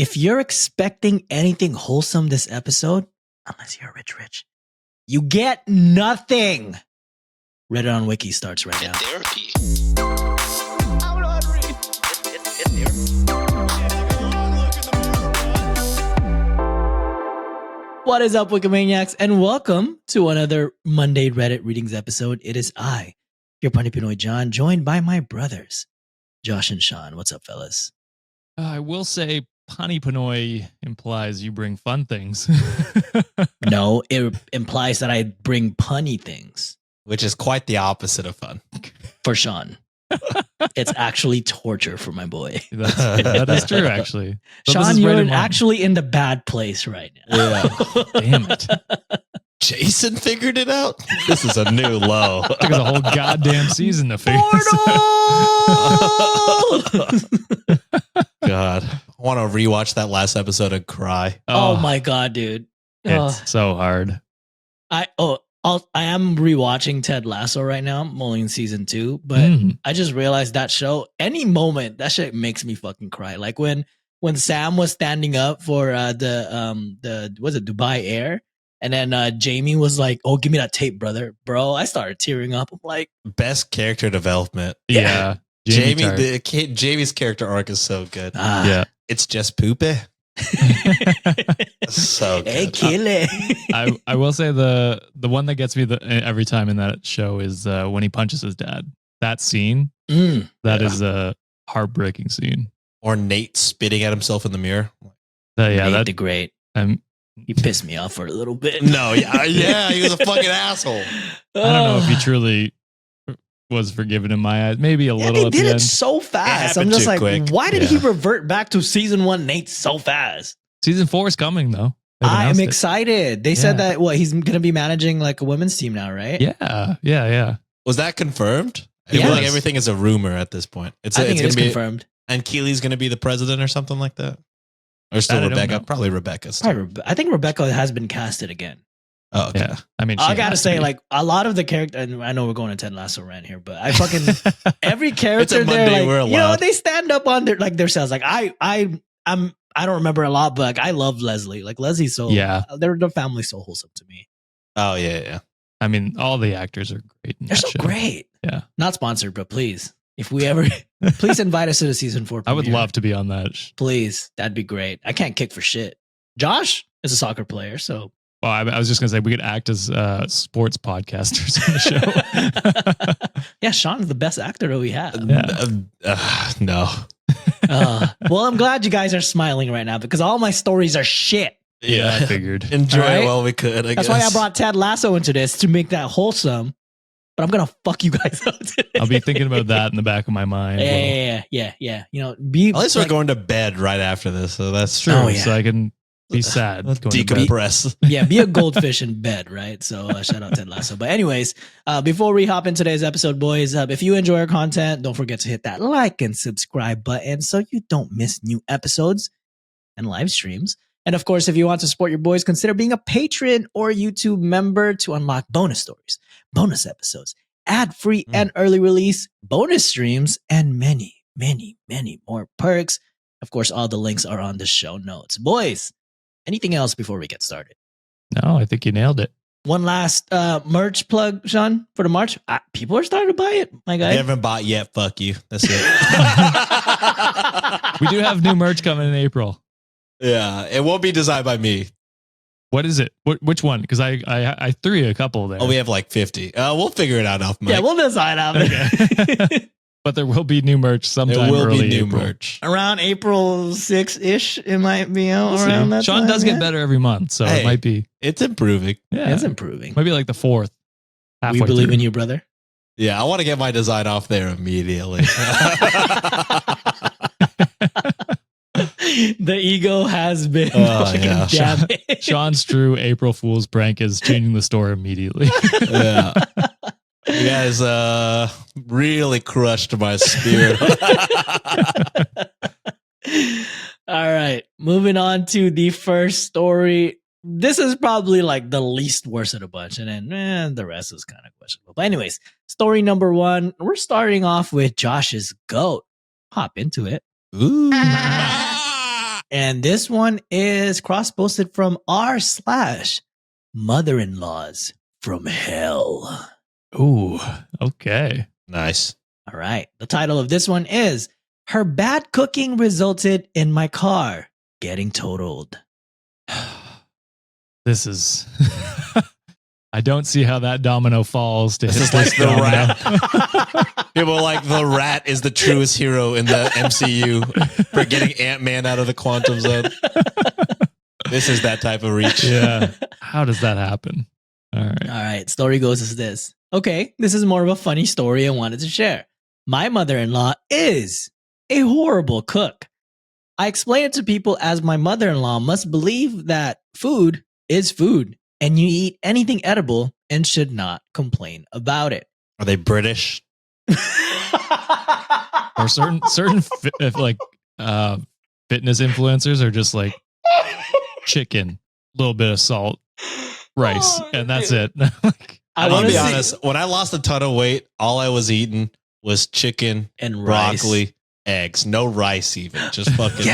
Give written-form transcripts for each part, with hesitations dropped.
if you're expecting anything wholesome this episode, unless you're rich, you get nothing. Reddit on Wiki starts right now. Therapy. What is up, Wikimaniacs, and welcome to another Monday Reddit Readings episode. It is I, your Punny Pinoy John, joined by my brothers, Josh and Sean. What's up, fellas? I will say Punny Pinoy implies you bring fun things. No, it implies that I bring punny things. Which is quite the opposite of fun. For Sean. It's actually torture for my boy. That is true, actually. So Sean, you're actually in the bad place right now. Yeah. Damn it. Jason figured it out? This is a new low. Took us a whole goddamn season to figure this out. God. I want to rewatch that last episode and cry. Oh my God, dude. It's so hard. I am rewatching Ted Lasso right now. I'm only in season 2, but I just realized that show, any moment, that shit makes me fucking cry. Like when Sam was standing up for the Dubai Air, and then Jamie was like, "Oh, give me that tape, brother." Bro, I started tearing up. I'm like, best character development. Yeah. Jamie's character arc is so good. Yeah. It's just poopy. So good. Hey, kill it. I will say the one that gets me every time in that show is when he punches his dad. That scene, that is a heartbreaking scene. Or Nate spitting at himself in the mirror. Nate the Great. He pissed me off for a little bit. No, yeah, he was a fucking asshole. I don't know if he truly was forgiven in my eyes. Maybe a little. They at did the it end. so fast. I'm just like, quick. Why did he revert back to season 1 Nate so fast? Season 4 is coming though. I'm excited. They said that he's going to be managing like a women's team now, right? Yeah. Was that confirmed? I Yes. feel like everything is a rumor at this point. I think it's confirmed. And Keely's going to be the president or something like that? Or still Rebecca? Probably Rebecca. I think Rebecca has been casted again. Oh, okay. Yeah. I mean, I gotta say, like a lot of the character, and I know we're going to Ted Lasso rant here, but I fucking every character there, like they stand up on their cells. Like I don't remember a lot, but like I love Leslie. Like Leslie's the family's so wholesome to me. Oh yeah. I mean, all the actors are great. They're so great. Yeah. Not sponsored, but please, if we ever, please invite us to the season 4 premiere. I would love to be on that. Please, that'd be great. I can't kick for shit. Josh is a soccer player, so. Well, I was just going to say we could act as sports podcasters on the show. Yeah, Sean's the best actor that we have. No. Well, I'm glad you guys are smiling right now because all my stories are shit. Yeah, I figured. Enjoy it while we could, That's why I brought Ted Lasso into this, to make that wholesome. But I'm going to fuck you guys up today. I'll be thinking about that in the back of my mind. Yeah. You know, at least we're going to bed right after this, so that's true. Oh, yeah. So I can be sad. Decompress. Yeah, be a goldfish in bed, right? So shout out Ted Lasso. But anyways, before we hop in today's episode, boys, if you enjoy our content, don't forget to hit that like and subscribe button so you don't miss new episodes and live streams. And of course, if you want to support your boys, consider being a patron or YouTube member to unlock bonus stories, bonus episodes, ad-free and early release, bonus streams, and many, many, many more perks. Of course, all the links are on the show notes. Boys, anything else before we get started? No, I think you nailed it. One last merch plug, Sean, for the March. People are starting to buy it, my guy. I haven't bought yet. Fuck you. That's it. We do have new merch coming in April. Yeah, it won't be designed by me. What is it? Which one? Because I threw you a couple there. Oh, we have like 50. We'll figure it out off mic. Yeah, we'll decide out there. Okay. But there will be new merch sometime. There will early be new April. merch Around April 6-ish, it might be out around that Sean time, does get better every month, so it might be. It's improving. Yeah, it's improving. Maybe like the 4th. We believe in you, brother. Yeah, I want to get my design off there immediately. The ego has been damaged. Sean's true April Fool's prank is changing the store immediately. Yeah. You guys really crushed my spirit. All right. Moving on to the first story. This is probably like the least worst of the bunch. And then the rest is kind of questionable. But anyways, story number 1. We're starting off with Josh's goat. Hop into it. Ooh. And this one is cross-posted from r/mother-in-laws from hell. Ooh, okay. Nice. All right. The title of this one is Her Bad Cooking Resulted in My Car Getting Totaled. This is... I don't see how that domino falls to This hit is like this the domino. rat. People are like the rat is the truest hero in the MCU for getting Ant-Man out of the quantum zone. This is that type of reach. Yeah. How does that happen? All right. All right. Story goes as this. Okay. This is more of a funny story I wanted to share. My mother-in-law is a horrible cook. I explain it to people as my mother-in-law must believe that food is food and you eat anything edible and should not complain about it. Are they British? Or certain fitness influencers are just like chicken, a little bit of salt, rice, and that's it. I'll be honest. When I lost a ton of weight, all I was eating was chicken and broccoli, rice. Eggs, no rice even, just fucking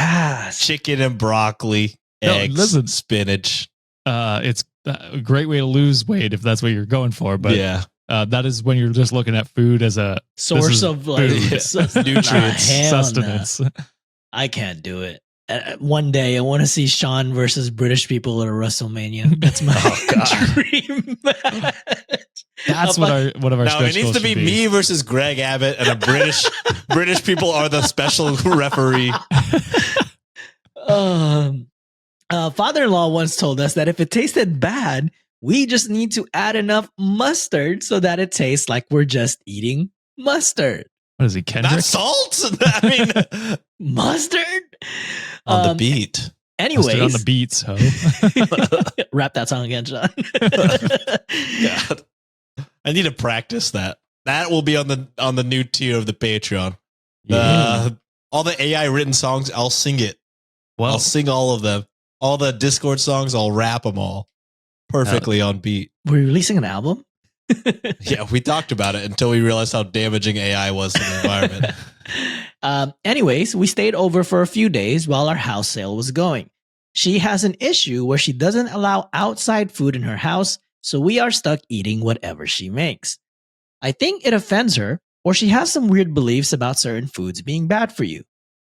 chicken and broccoli, eggs, spinach. It's a great way to lose weight if that's what you're going for. But yeah, that is when you're just looking at food as a source of like nutrients, sustenance. I can't do it. One day I want to see Sean versus British people at a WrestleMania. That's my dream match. That's one of our. No, it needs to be me versus Greg Abbott, and a British people are the special referee. Father-in-law once told us that if it tasted bad, we just need to add enough mustard so that it tastes like we're just eating mustard. What is he, Kendrick? Not salt. I mean, mustard on the beat. Anyways, mustard on the beats. Ho. Rap that song again, John. God. I need to practice that. That will be on the new tier of the Patreon. All the AI written songs, I'll sing it. Well, I'll sing all of them. All the Discord songs, I'll rap them all perfectly on beat. We're releasing an album? Yeah, we talked about it until we realized how damaging AI was to the environment. Anyways, we stayed over for a few days while our house sale was going. She has an issue where she doesn't allow outside food in her house, so we are stuck eating whatever she makes. I think it offends her, or she has some weird beliefs about certain foods being bad for you.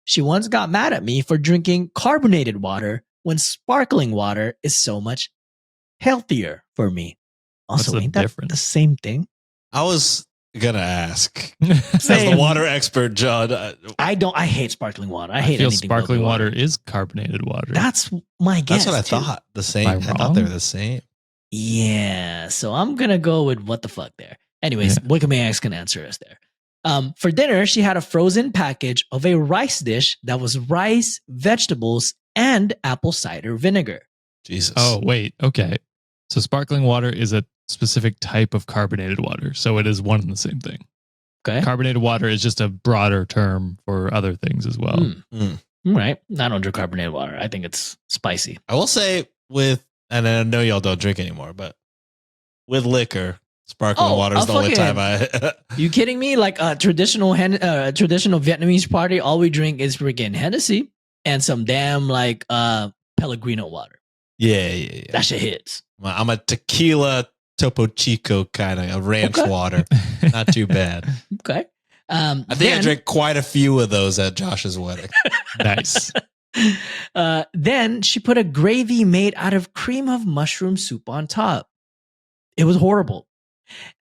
She once got mad at me for drinking carbonated water when sparkling water is so much healthier for me. Also, ain't that the same thing? I was gonna ask. As the water expert, John. I hate sparkling water. I hate feel anything sparkling water is carbonated water. That's my guess. That's what I thought. The same. I thought they were the same. Yeah. So I'm gonna go with what the fuck there. Anyways, Wikimaniacs can answer us there. For dinner, she had a frozen package of a rice dish that was rice, vegetables, and apple cider vinegar. Jesus. Oh, wait. Okay. So sparkling water is a specific type of carbonated water. So it is one and the same thing. Okay. Carbonated water is just a broader term for other things as well. Right. I don't drink carbonated water. I think it's spicy. I will say and I know y'all don't drink anymore, but with liquor, sparkling water is the only time I... You kidding me? Like a traditional Vietnamese party, all we drink is freaking Hennessy and some damn like Pellegrino water. Yeah. That shit hits. I'm a tequila Topo Chico kind of a ranch water. Not too bad. Okay. I think I drank quite a few of those at Josh's wedding. Nice. Then she put a gravy made out of cream of mushroom soup on top. It was horrible.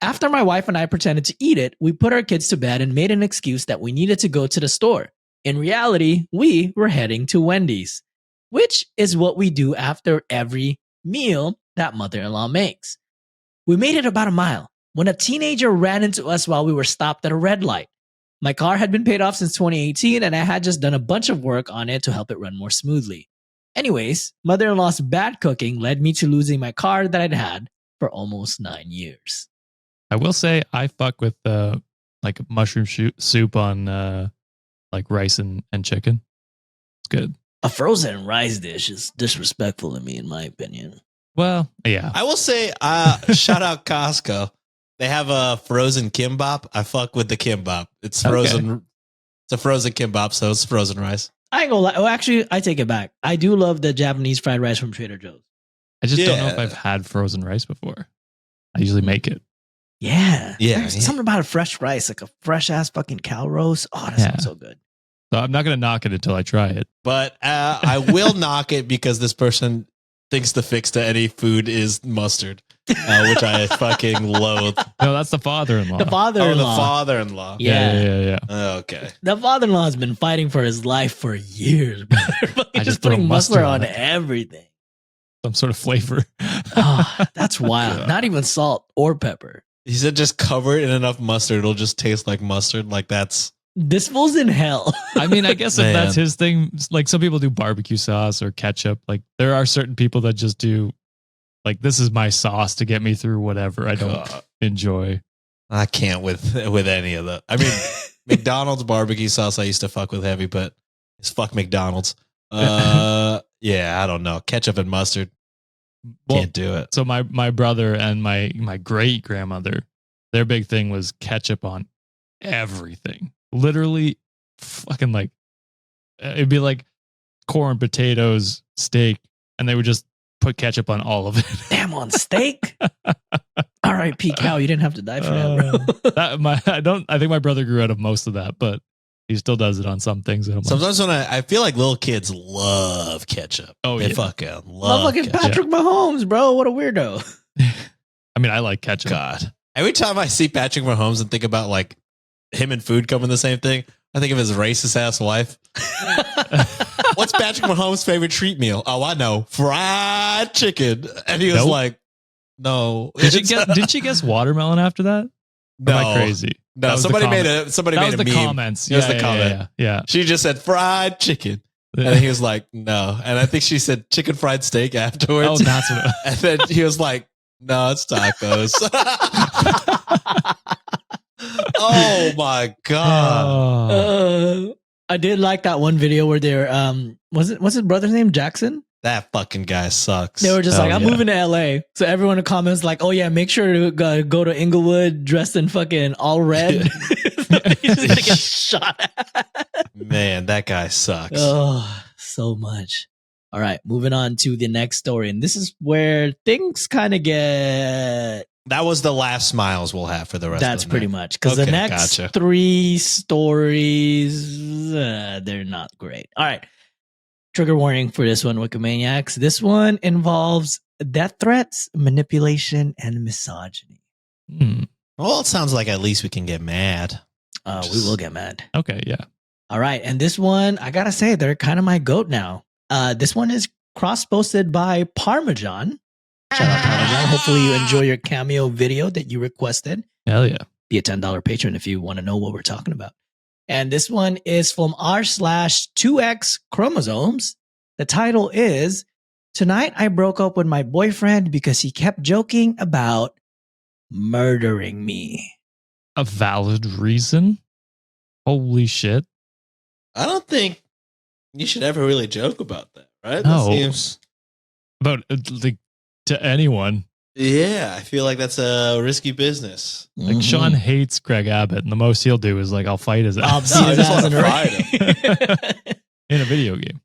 After my wife and I pretended to eat it, we put our kids to bed and made an excuse that we needed to go to the store. In reality, we were heading to Wendy's, which is what we do after every meal that mother-in-law makes. We made it about a mile when a teenager ran into us while we were stopped at a red light. My car had been paid off since 2018 and I had just done a bunch of work on it to help it run more smoothly. Anyways, mother-in-law's bad cooking led me to losing my car that I'd had for almost 9 years. I will say I fuck with like mushroom soup on like rice and chicken. It's good. A frozen rice dish is disrespectful to me, in my opinion. Well, yeah. I will say, shout out Costco. They have a frozen kimbap. I fuck with the kimbap. It's frozen. Okay. It's a frozen kimbap, so it's frozen rice. I ain't gonna lie. Oh, actually, I take it back. I do love the Japanese fried rice from Trader Joe's. I just don't know if Yeah. I've had frozen rice before. I usually make it. Yeah. Yeah, There's yeah. something about a fresh rice, like a fresh ass fucking cow roast. Oh, that Yeah. sounds so good. So I'm not going to knock it until I try it. But I will knock it because this person thinks the fix to any food is mustard, which I fucking loathe. No, that's the father-in-law. The Oh, the father-in-law. father-in-law. Yeah. Okay. The father-in-law has been fighting for his life for years. Fucking I just just throw putting mustard mustard on on it. everything. Some sort of flavor. Oh, that's wild. God. Not even salt or pepper. He said just cover it in enough mustard. It'll just taste like mustard. Like that's... This fool's in hell. I mean, I guess if Man. that's his thing, like some people do barbecue sauce or ketchup. Like there are certain people that just do, like, this is my sauce to get me through whatever I don't God. enjoy. I can't with any of that. I mean, McDonald's barbecue sauce I used to fuck with heavy, but it's fuck McDonald's. Yeah, I don't know. Ketchup and mustard. Well, Can't do it. So my brother and my great grandmother, their big thing was ketchup on everything. Literally, fucking like it'd be like corn, potatoes, steak, and they would just put ketchup on all of it. Damn, on steak? R.I.P. cow, you didn't have to die for that, bro. I think my brother grew out of most of that, but he still does it on some things. And I'm like, Sometimes when I feel like little kids love ketchup. Oh, They yeah. fucking love Motherfucking ketchup. Patrick Mahomes, bro. What a weirdo. I mean, I like ketchup. God. Every time I see Patrick Mahomes and think about like him and food coming the same thing, I think of his racist ass wife. What's Patrick Mahomes' favorite treat meal? Oh, I know. Fried chicken. And he was Nope. like, no. Did she guess watermelon after that? No. Or am I crazy? That No, was the somebody comment. made That was a the meme. comments. It was the comment. Yeah. She just said fried chicken. And then he was like, no. And I think she said chicken fried steak afterwards. Oh, that's what. And then he was like, no, it's tacos. Oh my God. Oh. I did like that one video where they're what's his brother's name? Jackson? That fucking guy sucks. They were just Oh, like, I'm yeah. moving to LA. So everyone in the comments like, oh yeah, make sure to go to Inglewood dressed in fucking all red. He's just gonna get shot at. Man, that guy sucks. Oh, so much. All right, moving on to the next story. And this is where things kind of get... That was the last smiles we'll have for the rest That's of the pretty night. much. Because the Okay, next gotcha. 3 stories, they're not great. All right. Trigger warning for this one, Wikimaniacs. This one involves death threats, manipulation, and misogyny. Hmm. Well, it sounds like at least we can get mad. We will get mad. Okay, yeah. All right. And this one, I got to say, they're kind of my goat now. This one is cross-posted by Parmesan. Shout out Parmesan. Hopefully you enjoy your cameo video that you requested. Hell yeah. Be a $10 patron if you want to know what we're talking about. And this one is from r/2x chromosomes. The title is, Tonight I broke up with my boyfriend because he kept joking about murdering me. A valid reason? Holy shit. I don't think you should ever really joke about that, right? No. That seems, About like to anyone. yeah, I feel like that's a risky business. Like Sean hates Greg Abbott, and the most he'll do is like, I'll fight his I'll ass beat I his just ass wanna in a fight ring. in a video game.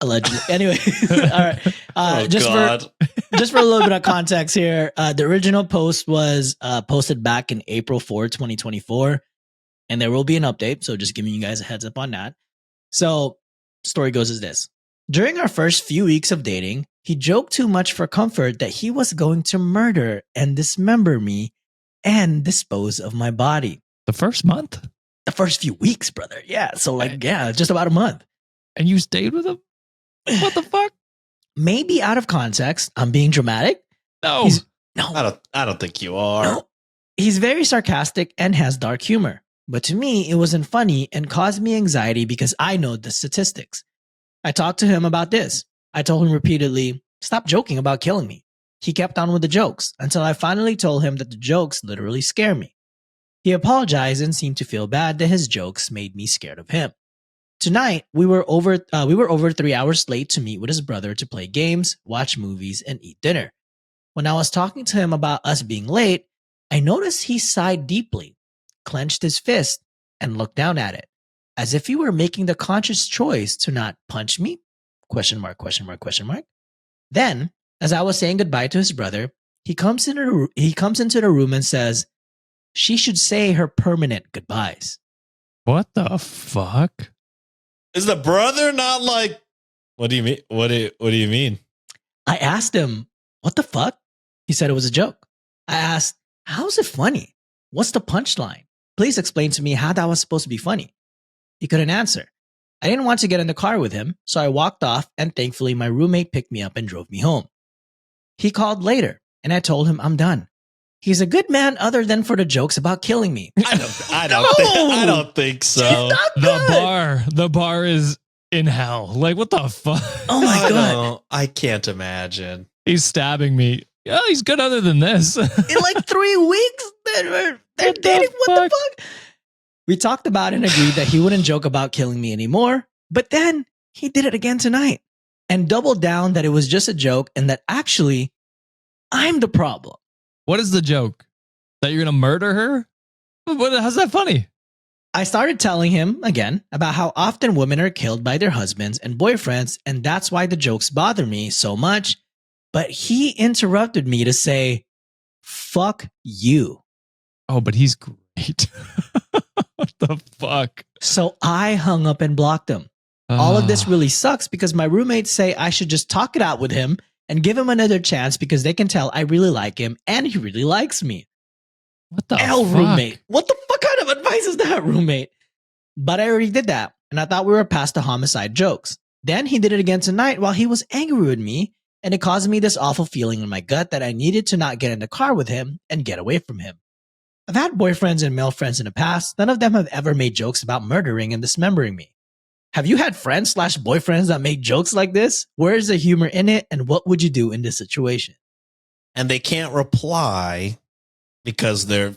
Allegedly. Anyway, all right. Oh, just God. for a little bit of context here, the original post was posted back in April 4, 2024, and there will be an update. So just giving you guys a heads up on that. So story goes as this. During our first few weeks of dating, he joked too much for comfort that he was going to murder and dismember me and dispose of my body. The first month? The first few weeks, brother. Yeah. So like, yeah, just about a month. And you stayed with him? What the fuck? Maybe out of context, I'm being dramatic. No. No, I don't think you are. no. He's very sarcastic and has dark humor. But to me, it wasn't funny and caused me anxiety because I know the statistics. I talked to him about this. I told him repeatedly, stop joking about killing me. He kept on with the jokes until I finally told him that the jokes literally scare me. He apologized and seemed to feel bad that his jokes made me scared of him. Tonight, we were over 3 hours late to meet with his brother to play games, watch movies, and eat dinner. When I was talking to him about us being late, I noticed he sighed deeply, clenched his fist, and looked down at it, as if he were making the conscious choice to not punch me? Question mark, question mark, question mark. Then, as I was saying goodbye to his brother, he comes into the room and says, she should say her permanent goodbyes. What the fuck? Is the brother not like, what do you mean? What do you mean? I asked him, what the fuck? He said it was a joke. I asked, how's it funny? What's the punchline? Please explain to me how that was supposed to be funny. He couldn't answer. I didn't want to get in the car with him, so I walked off, and thankfully my roommate picked me up and drove me home. He called later, and I told him I'm done. He's a good man other than for the jokes about killing me. I don't think so. He's not good. The bar is in hell. Like, what the fuck? Oh my God. I can't imagine. He's stabbing me. Oh, he's good other than this. In like 3 weeks, they're dating. What the fuck? We talked about and agreed that he wouldn't joke about killing me anymore, but then he did it again tonight and doubled down that it was just a joke and that actually I'm the problem. What is the joke? That you're going to murder her? How's that funny? I started telling him again about how often women are killed by their husbands and boyfriends, and that's why the jokes bother me so much. But he interrupted me to say, fuck you. Oh, but he's great. What the fuck? So I hung up and blocked him. All of this really sucks because my roommates say I should just talk it out with him and give him another chance because they can tell I really like him and he really likes me. What the Hell, fuck? roommate. What the fuck kind of advice is that, roommate? But I already did that, and I thought we were past the homicide jokes. Then he did it again tonight while he was angry with me, and it caused me this awful feeling in my gut that I needed to not get in the car with him and get away from him. I've had boyfriends and male friends in the past. None of them have ever made jokes about murdering and dismembering me. Have you had friends/boyfriends that make jokes like this? Where is the humor in it, and what would you do in this situation? And they can't reply because either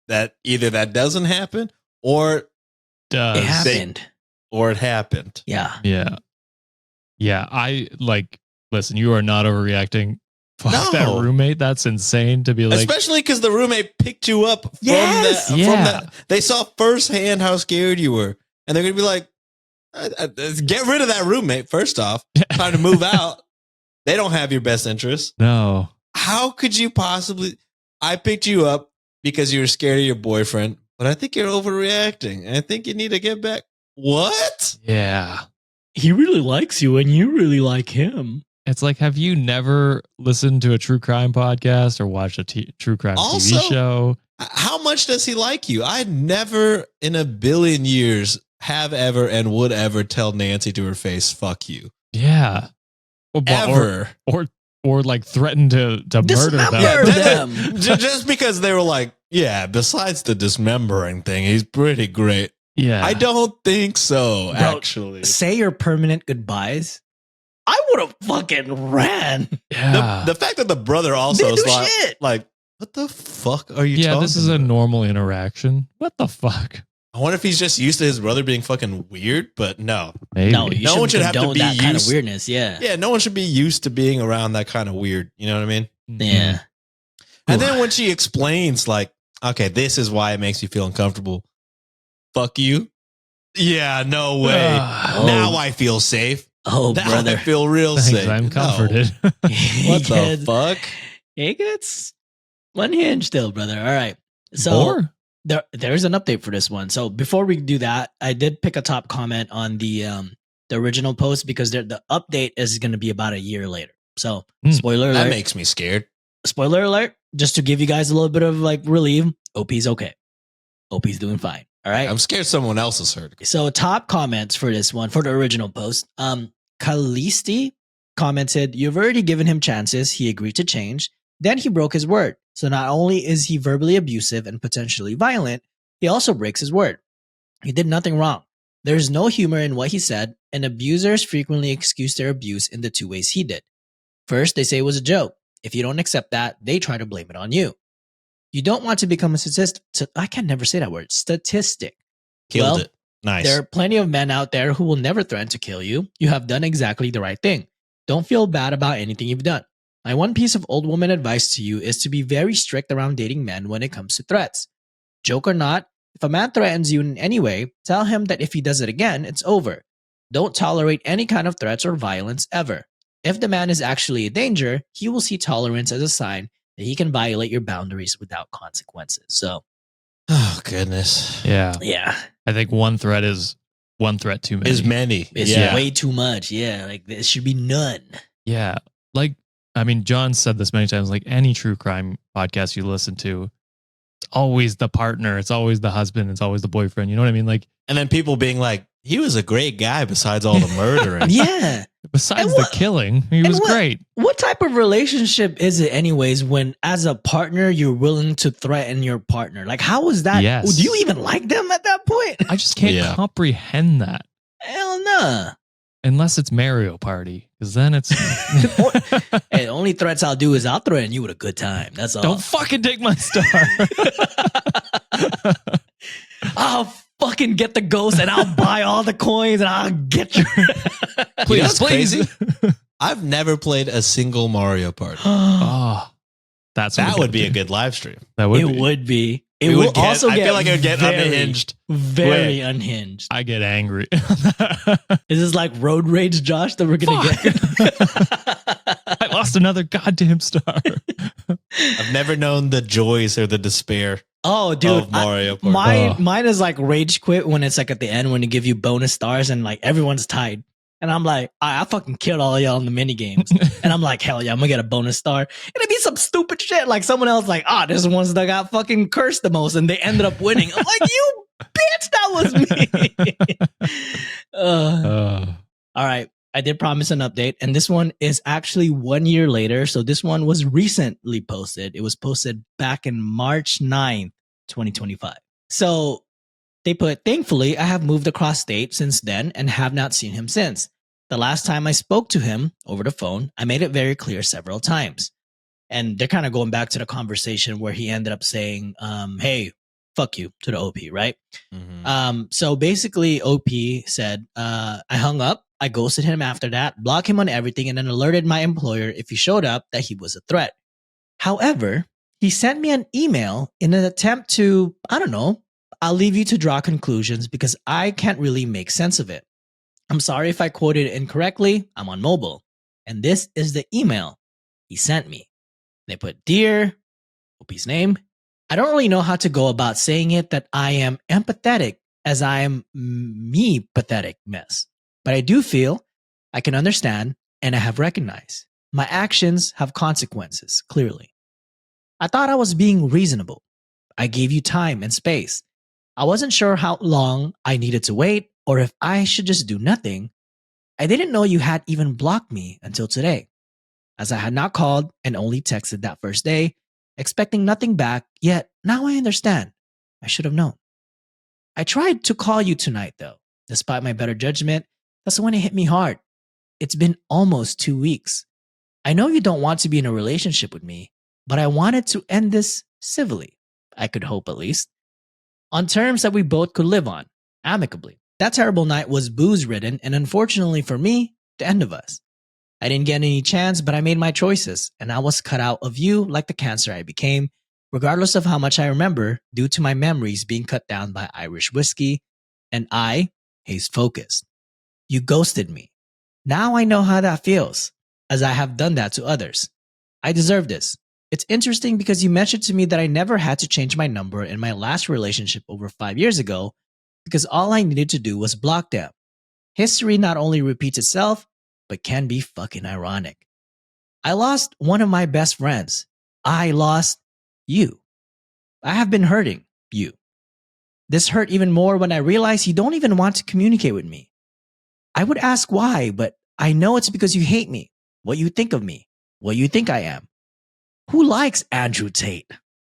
that doesn't happen or It happened. it happened. Yeah. Yeah. Yeah. Listen, you are not overreacting. Fuck No. that roommate. That's insane to be like. Especially because the roommate picked you up from Yes. that. Yeah. From that. They saw firsthand how scared you were. And they're going to be like, get rid of that roommate, first off. Time to move out. They don't have your best interest. No. How could you possibly? I picked you up because you were scared of your boyfriend, but I think you're overreacting. And I think you need to get back. What? Yeah. He really likes you, and you really like him. It's like, have you never listened to a true crime podcast or watched a true crime Also, TV show? How much does he like you? I never in a billion years have ever and would ever tell Nancy to her face, fuck you. Yeah. Ever. Or like threaten to murder them. Dismember them. Just because they were like, yeah, besides the dismembering thing, he's pretty great. Yeah. I don't think so, Bro, actually. Say your permanent goodbyes. I would have fucking ran. Yeah. The fact that the brother also Didn't is do like, shit. what the fuck are you yeah, talking this is a about? normal interaction. What the fuck? I wonder if he's just used to his brother being fucking weird, but no. Maybe. No, you No one shouldn't should have to condone be that kind of used- weirdness. Yeah. Yeah, no one should be used to being around that kind of weird. You know what I mean? Yeah. And then when she explains, like, okay, this is why it makes you feel uncomfortable. Fuck you. Yeah, no way. Oh. Now I feel safe. Oh, Now I brother. feel real Thanks, safe. I'm No. comforted. What the fuck? He gets unhinged still, brother. All right. So there's an update for this one. So before we do that, I did pick a top comment on the original post because the update is going to be about a year later. So spoiler That alert. makes me scared. Spoiler alert. Just to give you guys a little bit of like relief. OP's okay. OP's doing fine. All right. I'm scared someone else is hurt. So top comments for this one, for the original post. Kalisti commented, "You've already given him chances. He agreed to change. Then he broke his word. So not only is he verbally abusive and potentially violent, he also breaks his word. He did nothing wrong. There's no humor in what he said, and abusers frequently excuse their abuse in the two ways he did. First, they say it was a joke. If you don't accept that, they try to blame it on you. You don't want to become a statistic. I can never say that word. Statistic. Killed Well, it. Nice. There are plenty of men out there who will never threaten to kill you. You have done exactly the right thing. Don't feel bad about anything you've done. My one piece of old woman advice to you is to be very strict around dating men when it comes to threats. Joke or not, If a man threatens you in any way, tell him that if he does it again, it's over. Don't tolerate any kind of threats or violence ever. If the man is actually a danger, he will see tolerance as a sign that he can violate your boundaries without consequences. So, Oh goodness. Yeah. yeah, I think one threat is one threat too many. Is many. it's Yeah. way too much. Yeah, like there should be none. Yeah. Like, I mean, John said this many times, like any true crime podcast you listen to, it's always the partner, it's always the husband, it's always the boyfriend. You know what I mean? Like, And then people being like, he was a great guy besides all the murdering. Yeah. besides And the killing, he was what- great. What type of relationship is it, anyways, when as a partner you're willing to threaten your partner? Like, how is that? Yes. Do you even like them at that point? I just can't Yeah. comprehend that Hell nah. unless it's Mario Party, because then it's Hey, the only threats I'll do is I'll threaten you with a good time. That's all. don't fucking take my star. I'll fucking get the ghost and I'll buy all the coins and I'll get your. You know what's crazy? I've never played a single Mario Party. Oh, that's what That we would be gotta a do. good live stream. That would It be. would be. It We will would get- also I get. feel like it would get very, unhinged. Very Quick. unhinged. I get angry. Is this like road rage, Josh? That we're gonna get. I lost another goddamn star. I've never known the joys or the despair Oh, dude, of Mario Party. mine is like rage quit when it's like at the end when they give you bonus stars and like everyone's tied. And I'm like, I fucking killed all of y'all in the mini games. And I'm like, hell yeah, I'm gonna get a bonus star. And it'd be some stupid shit. Like someone else like, this one's that got fucking cursed the most and they ended up winning. I'm like, you bitch, that was me. All right. I did promise an update, and this one is actually 1 year later. So this one was recently posted. It was posted back in March 9th, 2025. So they put, thankfully, I have moved across state since then and have not seen him since. The last time I spoke to him over the phone, I made it very clear several times. And they're kind of going back to the conversation where he ended up saying, hey, fuck you to the OP, right? Mhm. So basically, OP said, I hung up. I ghosted him after that, blocked him on everything, and then alerted my employer if he showed up that he was a threat. However, he sent me an email in an attempt to, I don't know, I'll leave you to draw conclusions because I can't really make sense of it. I'm sorry if I quoted it incorrectly. I'm on mobile. And this is the email he sent me. They put, Dear, OP's name, I don't really know how to go about saying it that I am empathetic as I am me pathetic mess. But I do feel I can understand and I have recognized my actions have consequences, clearly. I thought I was being reasonable. I gave you time and space. I wasn't sure how long I needed to wait or if I should just do nothing. I didn't know you had even blocked me until today, as I had not called and only texted that first day, expecting nothing back, yet now I understand. I should have known. I tried to call you tonight, though. Despite my better judgment, that's when it hit me hard. It's been almost 2 weeks. I know you don't want to be in a relationship with me, but I wanted to end this civilly. I could hope at least. On terms that we both could live on, amicably. That terrible night was booze-ridden, and unfortunately for me, the end of us. I didn't get any chance, but I made my choices, and I was cut out of you like the cancer I became, regardless of how much I remember, due to my memories being cut down by Irish whiskey, and I hazed focused. You ghosted me. Now I know how that feels, as I have done that to others. I deserve this. It's interesting because you mentioned to me that I never had to change my number in my last relationship over 5 years ago, because all I needed to do was block them. History not only repeats itself, but can be fucking ironic. I lost one of my best friends. I lost you. I have been hurting you. This hurt even more when I realized you don't even want to communicate with me. I would ask why, but I know it's because you hate me, what you think of me, what you think I am. Who likes Andrew Tate?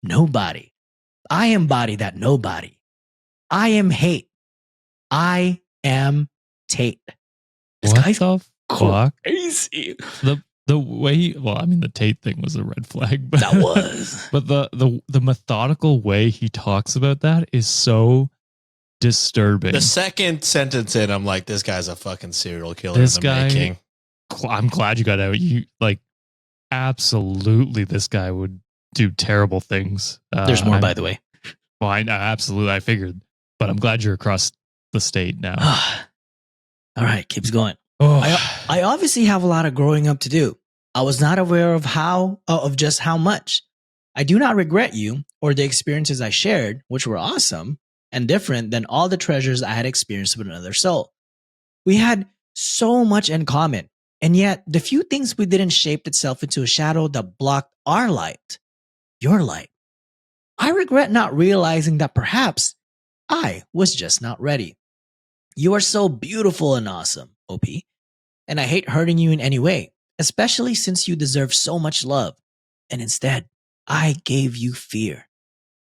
Nobody. I embody that nobody. I am hate. I am Tate. This What guy's the fuck? crazy. The way, well, I mean, the Tate thing was a red flag, but That was. but the methodical way he talks about that is so disturbing. The second sentence in, I'm like, this guy's a fucking serial killer This in the guy- making. I'm glad you got out. You like, absolutely, this guy would do terrible things. There's more, I'm- by the way. Well, absolutely. I figured, but I'm glad you're across the state now. All right, keeps going. Oh, I obviously have a lot of growing up to do. I was not aware of just how much. I do not regret you or the experiences I shared, which were awesome and different than all the treasures I had experienced with another soul. We had so much in common, and yet the few things we didn't shaped itself into a shadow that blocked our light, your light. I regret not realizing that perhaps I was just not ready. You are so beautiful and awesome, OP, and I hate hurting you in any way, especially since you deserve so much love. And instead, I gave you fear.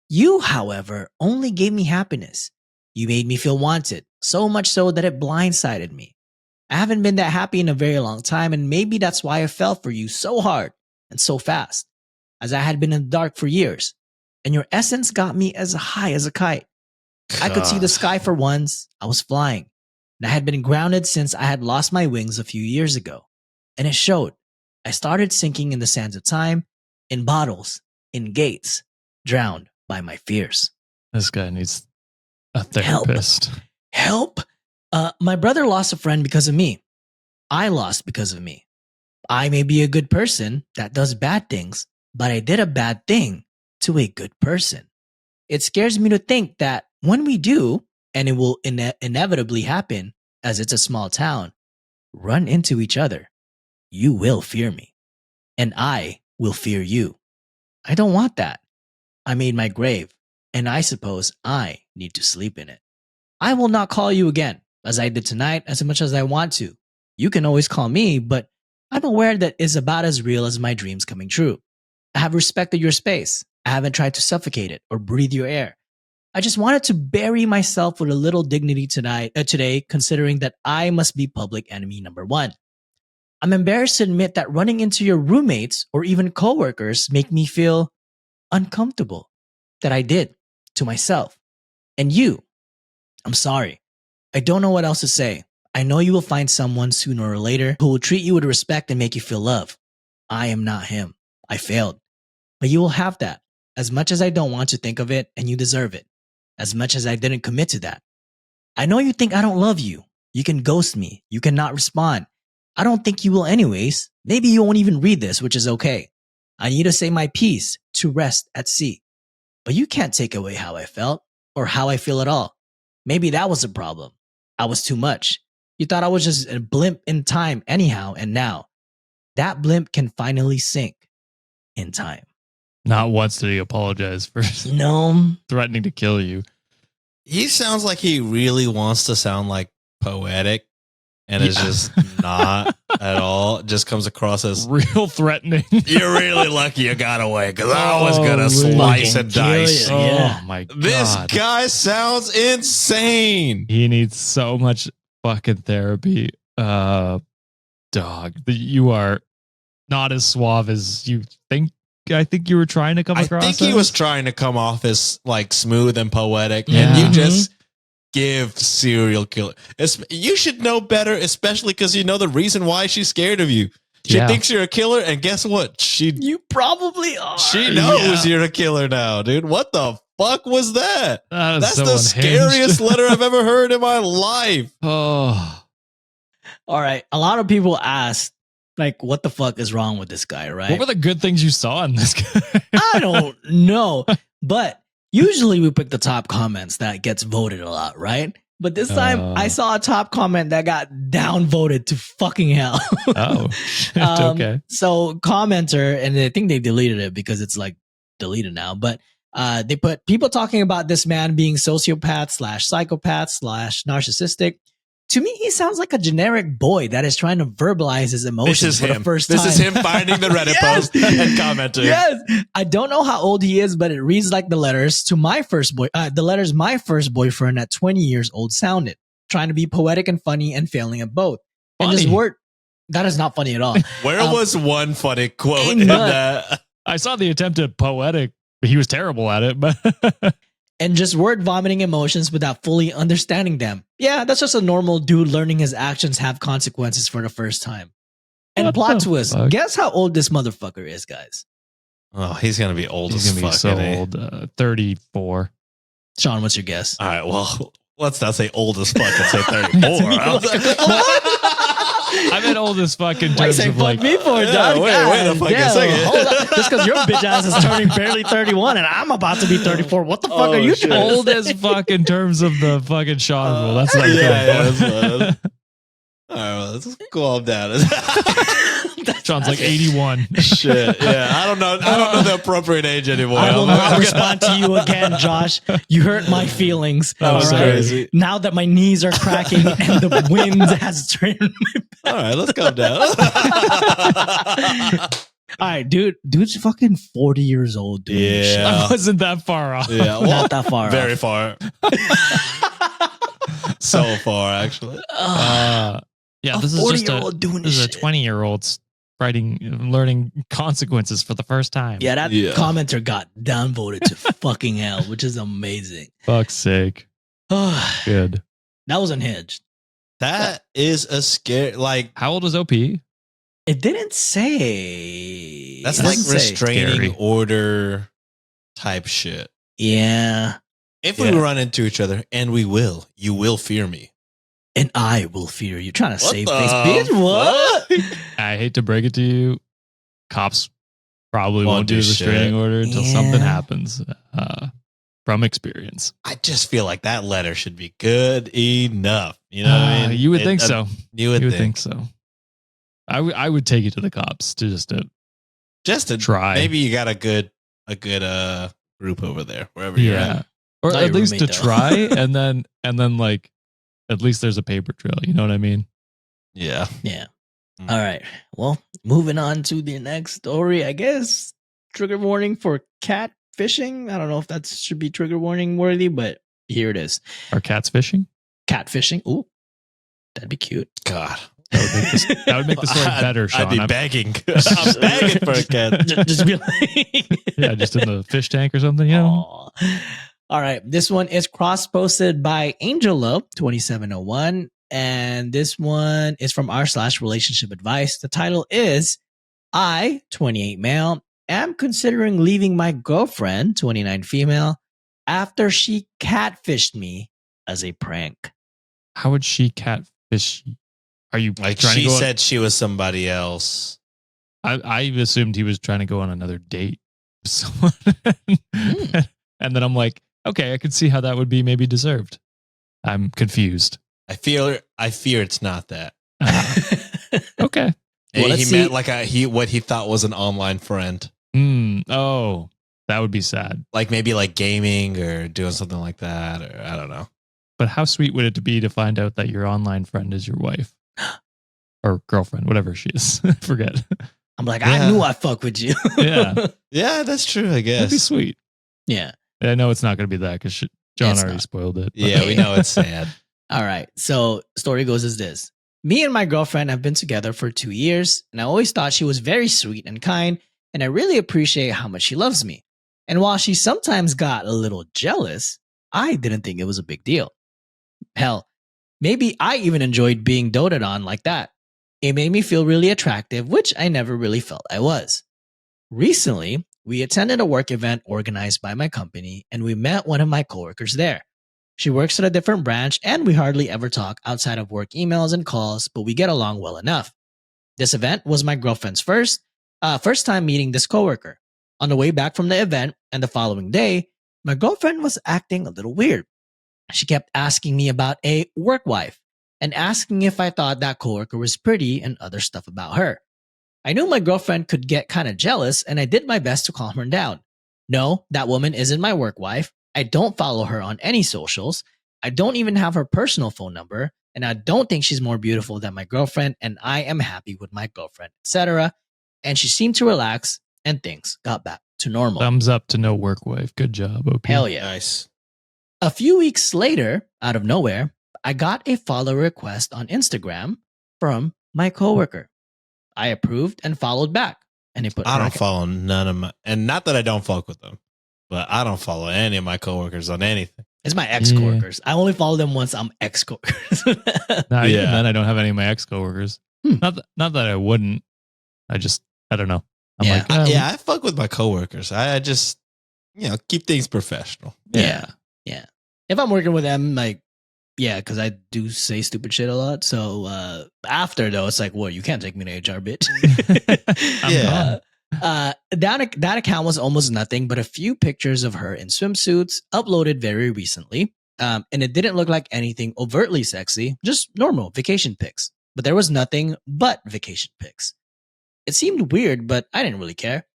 You, however, only gave me happiness. You made me feel wanted, so much so that it blindsided me. I haven't been that happy in a very long time, and maybe that's why I fell for you so hard and so fast, as I had been in the dark for years. And your essence got me as high as a kite. I could see the sky for once. I was flying. And I had been grounded since I had lost my wings a few years ago. And it showed. I started sinking in the sands of time, in bottles, in gates, drowned by my fears. this guy needs a therapist. Help! My brother lost a friend because of me. I lost because of me. I may be a good person that does bad things, but I did a bad thing to a good person. It scares me to think that when we do, and it will inevitably happen as it's a small town, run into each other, you will fear me, and I will fear you. I don't want that. I made my grave, and I suppose I need to sleep in it. I will not call you again, as I did tonight, as much as I want to. You can always call me, but I'm aware that it's about as real as my dreams coming true. I have respected your space. I haven't tried to suffocate it or breathe your air. I just wanted to bury myself with a little dignity today, considering that I must be public enemy number one. I'm embarrassed to admit that running into your roommates or even coworkers make me feel uncomfortable. That I did to myself. And you, I'm sorry. I don't know what else to say. I know you will find someone sooner or later who will treat you with respect and make you feel love. I am not him. I failed. But you will have that. As much as I don't want to think of it, and you deserve it. As much as I didn't commit to that. I know you think I don't love you. You can ghost me. You cannot respond. I don't think you will anyways. Maybe you won't even read this, which is okay. I need to say my piece to rest at sea. But you can't take away how I felt or how I feel at all. Maybe that was the problem. I was too much. You thought I was just a blimp in time anyhow, and now that blimp can finally sink in time. Not once did he apologize for No. threatening to kill you. He sounds like he really wants to sound like poetic, and it's just not at all. It just comes across as Real threatening. you're really lucky you got away because I was gonna Oh, slice and fucking kill dice. you. Yeah. Oh my god. This guy sounds insane. He needs so much fucking therapy. Dog. You are not as suave as you think. I think you were trying to come I across. think he as. was trying to come off as like smooth and poetic, Yeah. and you Mhm. just give serial killer. You should know better, especially because you know the reason why she's scared of you. She Yeah. thinks you're a killer, and guess what? You probably are. She knows Yeah. you're a killer now, dude. What the fuck was that? That is That's so the unhinged. scariest letter I've ever heard in my life. Oh. All right. A lot of people ask, like, what the fuck is wrong with this guy, right? What were the good things you saw in this guy? I don't know. But usually we pick the top comments that gets voted a lot, right? But this time I saw a top comment that got downvoted to fucking hell. Oh, shit. Okay. So commenter, and I think they deleted it because it's like deleted now, but they put people talking about this man being sociopath / psychopath / narcissistic. To me, he sounds like a generic boy that is trying to verbalize his emotions for the first time. This is him finding the Reddit Yes. post and commenting. Yes, I don't know how old he is, but it reads like the letters to my first my first boyfriend at 20 years old sounded, trying to be poetic and funny and failing at both. And just Funny. word, that is not funny at all. Where was one funny quote ain't in none. that? I saw the attempt at poetic, but he was terrible at it. But And just word vomiting emotions without fully understanding them. Yeah, that's just a normal dude learning his actions have consequences for the first time. And What plot the twist, fuck? guess how old this motherfucker is, guys? Oh, he's gonna be old he's as gonna be fuck. so isn't he? old. 34. Sean, what's your guess? All right, well, let's not say old as fuck. Let's say 34. I meant old as fuck in Why you terms say of fuck like. me for, Yeah, dog? wait a fucking second. Hold up. Just because your bitch ass is turning barely 31 and I'm about to be 34. What the fuck are you shit. trying to Old say? as fuck in terms of the fucking Sean rule. That's what I'm yeah, going for. all right, well, let's calm down. Sean's like 81. Shit. Yeah, I don't know the appropriate age anymore. I will not respond to you again, Josh. You hurt my feelings. That was all right? crazy. Now that my knees are cracking and the wind has turned my All right, let's calm down. All right, dude's fucking 40 years old, dude. Yeah. I wasn't that far off. Yeah, well, Not that far very off. far. So far, actually. Yeah, A this is just 40-year-old doing this is a shit. 20-year-old learning consequences for the first time. Yeah, that Yeah. commenter got downvoted to fucking hell, which is amazing. Fuck's sake. That Good. was unhinged. That is a scare. Like, How old is OP? It didn't say. that's It like doesn't say. restraining Scary. order type shit. Yeah, If Yeah. we run into each other, and we will, you will fear me. and I will fear you. Trying to What save the face, bitch. What? I hate to break it to you. Cops probably Won't won't do do the restraining shit. order until Yeah. something happens. From experience. I just feel like that letter should be good enough. You know what I mean? You would think so. You would, You would think. think so. I would take you to the cops to just to Just to try. Maybe you got a good group over there, wherever you're Yeah. at. Or Not at your least to roommate, though. try and then like at least there's a paper trail. You know what I mean? Yeah. Yeah. Mm. All right. Well, moving on to the next story, I guess. Trigger warning for catfishing. I don't know if that should be trigger warning worthy, but here it is. Are cats fishing? Catfishing. Ooh, that'd be cute. God. That would make the story better, Sean. I'd be I'm- begging. I'm begging for a cat. Just be like, Yeah, just in the fish tank or something. You know? Aw. All right. This one is cross posted by Angelo2701. And this one is from r/relationship advice. The title is I, 28 male, am considering leaving my girlfriend, 29 female, after she catfished me as a prank. How would she catfish? Are you Like trying she to go said she was somebody else. I assumed he was trying to go on another date with someone. And then I'm like, okay, I could see how that would be maybe deserved. I'm confused. I fear it's not that. Okay. Well, let's he see. meant like what he thought was an online friend. Oh, that would be sad. Like maybe like gaming or doing something like that, or I don't know. But how sweet would it be to find out that your online friend is your wife or girlfriend, whatever she is? I forget. I'm like, Yeah. I knew I fuck with you. Yeah. Yeah, that's true, I That'd be guess. sweet. Yeah. I know it's not going to be that because John It's already not. spoiled it. but- Yeah, we know it's sad. All right. So story goes as this. Me and my girlfriend have been together for 2 years, and I always thought she was very sweet and kind, and I really appreciate how much she loves me. And while she sometimes got a little jealous, I didn't think it was a big deal. Hell, maybe I even enjoyed being doted on like that. It made me feel really attractive, which I never really felt I was. Recently, we attended a work event organized by my company, and we met one of my coworkers there. She works at a different branch, and we hardly ever talk outside of work emails and calls, but we get along well enough. This event was my girlfriend's first time meeting this coworker. On the way back from the event and the following day, my girlfriend was acting a little weird. She kept asking me about a work wife and asking if I thought that coworker was pretty and other stuff about her. I knew my girlfriend could get kind of jealous, and I did my best to calm her down. No, that woman isn't my work wife. I don't follow her on any socials. I don't even have her personal phone number, and I don't think she's more beautiful than my girlfriend, and I am happy with my girlfriend, etc. And she seemed to relax, and things got back to normal. Thumbs up to no work wife. Good job, OP. Hell yeah. Nice. A few weeks later, out of nowhere, I got a follow request on Instagram from my coworker. I approved and followed back, and it put I don't bracket- follow none of my, and not that I don't fuck with them, but I don't follow any of my coworkers on anything. It's my ex coworkers. I only follow them once I'm ex coworkers. Nah, even Yeah. then, I don't have any of my ex coworkers. Hmm. Not that I wouldn't. I don't know. I'm Yeah. like, "Ah, Yeah, I fuck with my coworkers. I just, keep things professional. Yeah. Yeah. If I'm working with them, like, yeah, because I do say stupid shit a lot. So after though, it's like, well, you can't take me to HR, bitch. I'm Yeah. gone. That account was almost nothing but a few pictures of her in swimsuits uploaded very recently. And it didn't look like anything overtly sexy, just normal vacation pics. But there was nothing but vacation pics. It seemed weird, but I didn't really care.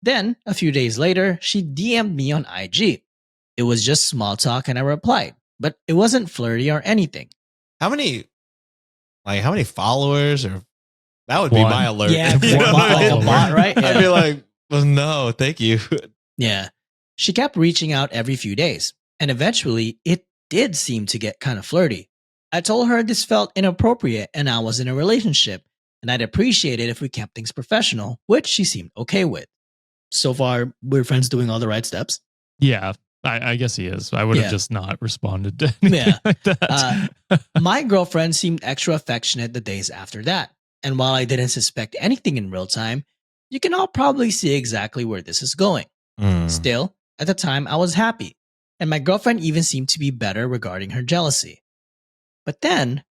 Then, a few days later, she DM'd me on IG. It was just small talk and I replied, but it wasn't flirty or anything. How many followers or that would be One. my alert. Yeah, You know what I like a mean? bot, right? I'd be Yeah. like, well, no, thank you. Yeah. She kept reaching out every few days, and eventually it did seem to get kind of flirty. I told her this felt inappropriate and I was in a relationship, and I'd appreciate it if we kept things professional, which she seemed okay with. So far, we're friends doing all the right steps. Yeah, I guess he is. I would have Yeah. just not responded to anything Yeah. like that. My girlfriend seemed extra affectionate the days after that. And while I didn't suspect anything in real time, you can all probably see exactly where this is going. Still, at the time, I was happy. And my girlfriend even seemed to be better regarding her jealousy. But then,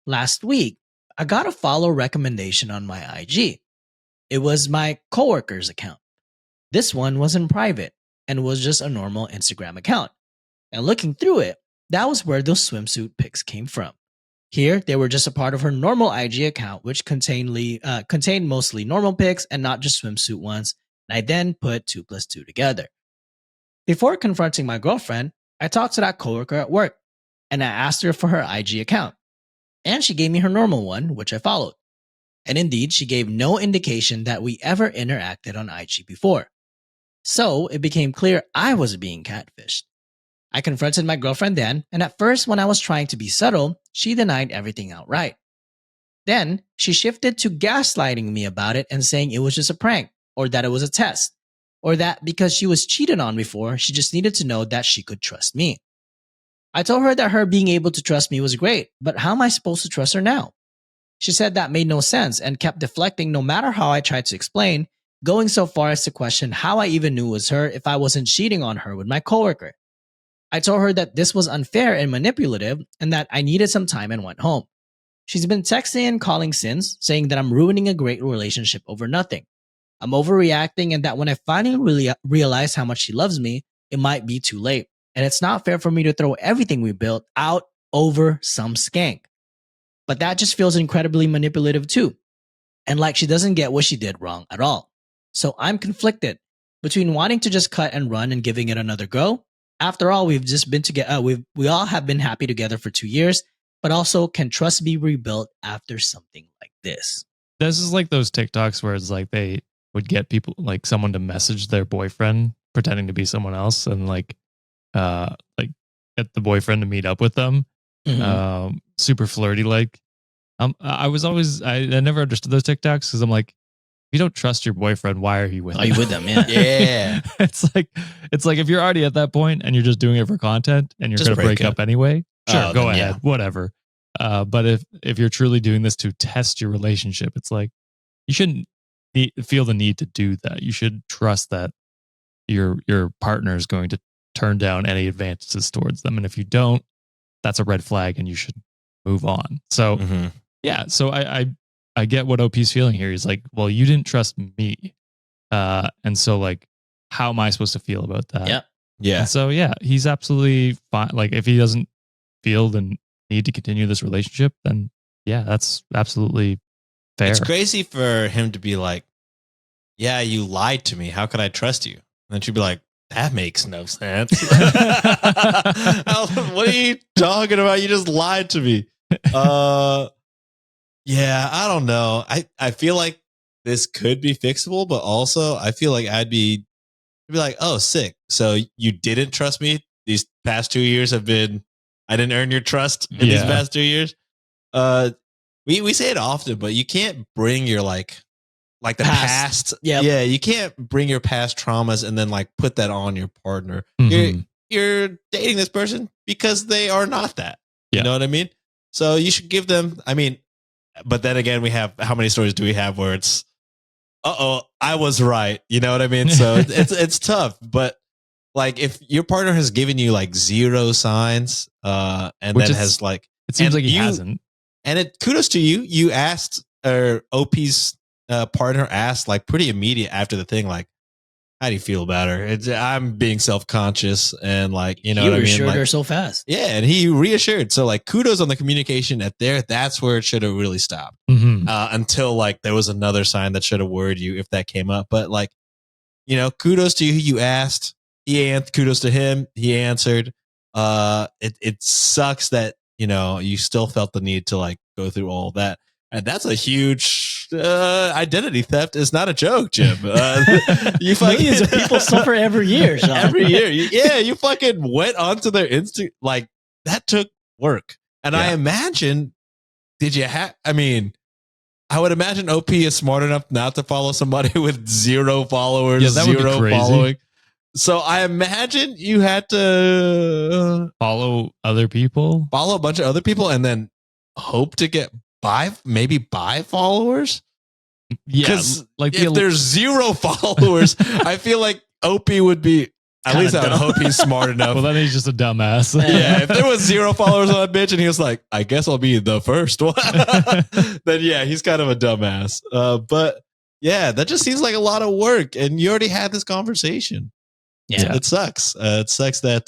last week, I got a follow recommendation on my IG. It was my coworker's account. This one was in private and was just a normal Instagram account. And looking through it, that was where those swimsuit pics came from. Here, they were just a part of her normal IG account, which contained mostly normal pics and not just swimsuit ones. And I then put 2 plus 2 together. Before confronting my girlfriend, I talked to that coworker at work and I asked her for her IG account. And she gave me her normal one, which I followed. And indeed, she gave no indication that we ever interacted on IG before. So it became clear I was being catfished. I confronted my girlfriend then, and at first, when I was trying to be subtle, she denied everything outright. Then she shifted to gaslighting me about it and saying it was just a prank, or that it was a test, or that because she was cheated on before, she just needed to know that she could trust me. I told her that her being able to trust me was great, but how am I supposed to trust her now? She said that made no sense and kept deflecting no matter how I tried to explain, going so far as to question how I even knew it was her if I wasn't cheating on her with my coworker. I told her that this was unfair and manipulative and that I needed some time and went home. She's been texting and calling since, saying that I'm ruining a great relationship over nothing. I'm overreacting and that when I finally realize how much she loves me, it might be too late. And it's not fair for me to throw everything we built out over some skank. But that just feels incredibly manipulative too. And like she doesn't get what she did wrong at all. So I'm conflicted between wanting to just cut and run and giving it another go. After all, we've just been together. We all have been happy together for 2 years, but also can trust be rebuilt after something like this? This is like those TikToks where it's like they would get people, like someone to message their boyfriend pretending to be someone else and like get the boyfriend to meet up with them. Mhm. Super flirty like. I never understood those TikToks because I'm like, if you don't trust your boyfriend, why are you with Are him? you with them? Yeah. Yeah. it's like if you're already at that point and you're just doing it for content and you're Just going to break up anyway, sure, Oh, go then, ahead, yeah. whatever. But if you're truly doing this to test your relationship, it's like you shouldn't feel the need to do that. You should trust that your partner is going to turn down any advances towards them, and if you don't, that's a red flag, and you should move on. So Mhm. yeah, so I get what OP's feeling here. He's like, well, you didn't trust me, and so like, how am I supposed to feel about that? Yep. Yeah. And so yeah, he's absolutely fine. Like if he doesn't feel the need to continue this relationship, then yeah, that's absolutely fair. It's crazy for him to be like, yeah, you lied to me. How could I trust you? And then she'd be like, that makes no sense. What are you talking about? You just lied to me. Yeah, I don't know. I feel like this could be fixable, but also I feel like I'd be like, oh, sick. So you didn't trust me. These past 2 years have been, I didn't earn your trust in these Yeah. past 2 years. We say it often, but you can't bring your like the past. Yep. Yeah, you can't bring your past traumas and then like put that on your partner. Mhm. You're dating this person because they are not that. Yeah. You know what I mean? So you should give them, I mean, but then again, we have, how many stories do we have where it's, I was right. You know what I mean? So it's tough, but like if your partner has given you like 0 signs, and Which then is- has like, It seems and like he you- hasn't. and it kudos to you. You asked, or OP's partner asked like pretty immediate after the thing, like, how do you feel about her? I'm being self-conscious and like, you know He what I mean? reassured Like, her so fast. yeah, and he reassured. So like kudos on the communication at there. That's where it should have really stopped. Mhm. Until like there was another sign that should have worried you if that came up. But like, you know, kudos to you. You asked. Kudos to him. He answered. It sucks that, you know, you still felt the need to like go through all that. And that's a huge identity theft. Is not a joke, Jim. You Millions of people suffer every year, Sean. every year. You fucking went onto their Insta. Like that took work. And I imagine, did you have? I mean, I would imagine OP is smart enough not to follow somebody with 0 followers, Yeah, that would be 0 crazy. following. So I imagine you had to Follow other people. follow a bunch of other people and then hope to get maybe buy followers. Yeah, Because like if there's 0 followers, I feel like OP would be, at Kinda least I would dumb. hope he's smart enough. well, then he's just a dumbass. Yeah, if there was 0 followers on that bitch and he was like, I guess I'll be the first one, then yeah, he's kind of a dumbass. But yeah, that just seems like a lot of work. And you already had this conversation. Yeah. It sucks. It sucks that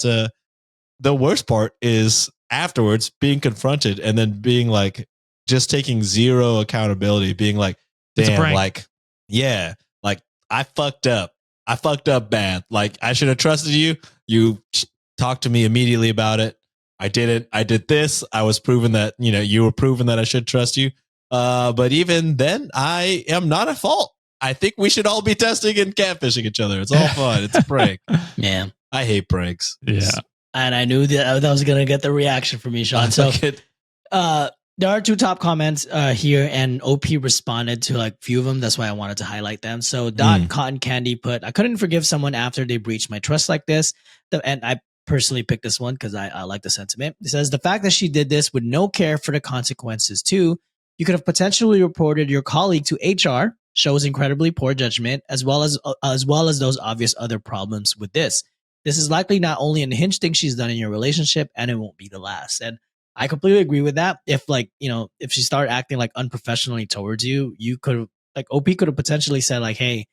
the worst part is afterwards being confronted and then being like, just taking 0 accountability, being like, It's a damn, prank. like, yeah, like I fucked up. I fucked up bad. Like I should have trusted you. You talked to me immediately about it. I did it. I did this. I was proven that, you know, you were proven that I should trust you. But even then, I am not at fault. I think we should all be testing and catfishing each other. It's all fun. It's a prank. Yeah. I hate pranks. Yeah. And I knew that was going to get the reaction from me, Sean. So, there are 2 top comments here, and OP responded to like few of them. That's why I wanted to highlight them. So Dot Cotton Candy put, I couldn't forgive someone after they breached my trust like this. And I personally picked this one because I like the sentiment. It says, the fact that she did this with no care for the consequences too, you could have potentially reported your colleague to HR, shows incredibly poor judgment, as well as those obvious other problems with this. This is likely not only an hinge thing she's done in your relationship, and it won't be the last. And I completely agree with that. If like, you know, if she started acting like unprofessionally towards you, you could have, like, OP could have potentially said like, hey,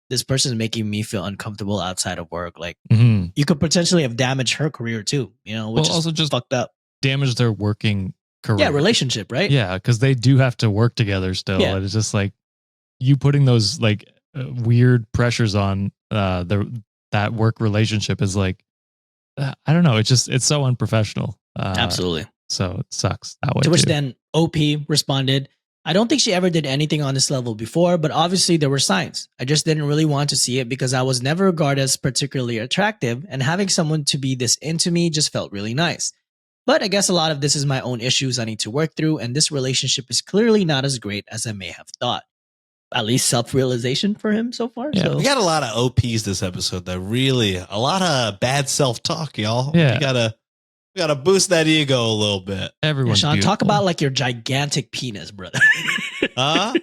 this person is making me feel uncomfortable outside of work. Like, Mhm. you could potentially have damaged her career too, you know, which Well, is also just fucked up. damage their working career. Yeah, relationship, right? Yeah, because they do have to work together still. Yeah. And it's just like you putting those like weird pressures on that work relationship is like, I don't know. It's so unprofessional. Absolutely. So it sucks that way. To which too. then OP responded, I don't think she ever did anything on this level before, but obviously there were signs. I just didn't really want to see it because I was never regarded as particularly attractive, and having someone to be this into me just felt really nice. But I guess a lot of this is my own issues I need to work through, and this relationship is clearly not as great as I may have thought. At least self-realization for him so far. Yeah. So We got a lot of OPs this episode that really, a lot of bad self-talk, y'all. Yeah. We gotta boost that ego a little bit. yeah, Everyone's Sean, talk beautiful. about like your gigantic penis, brother. Huh?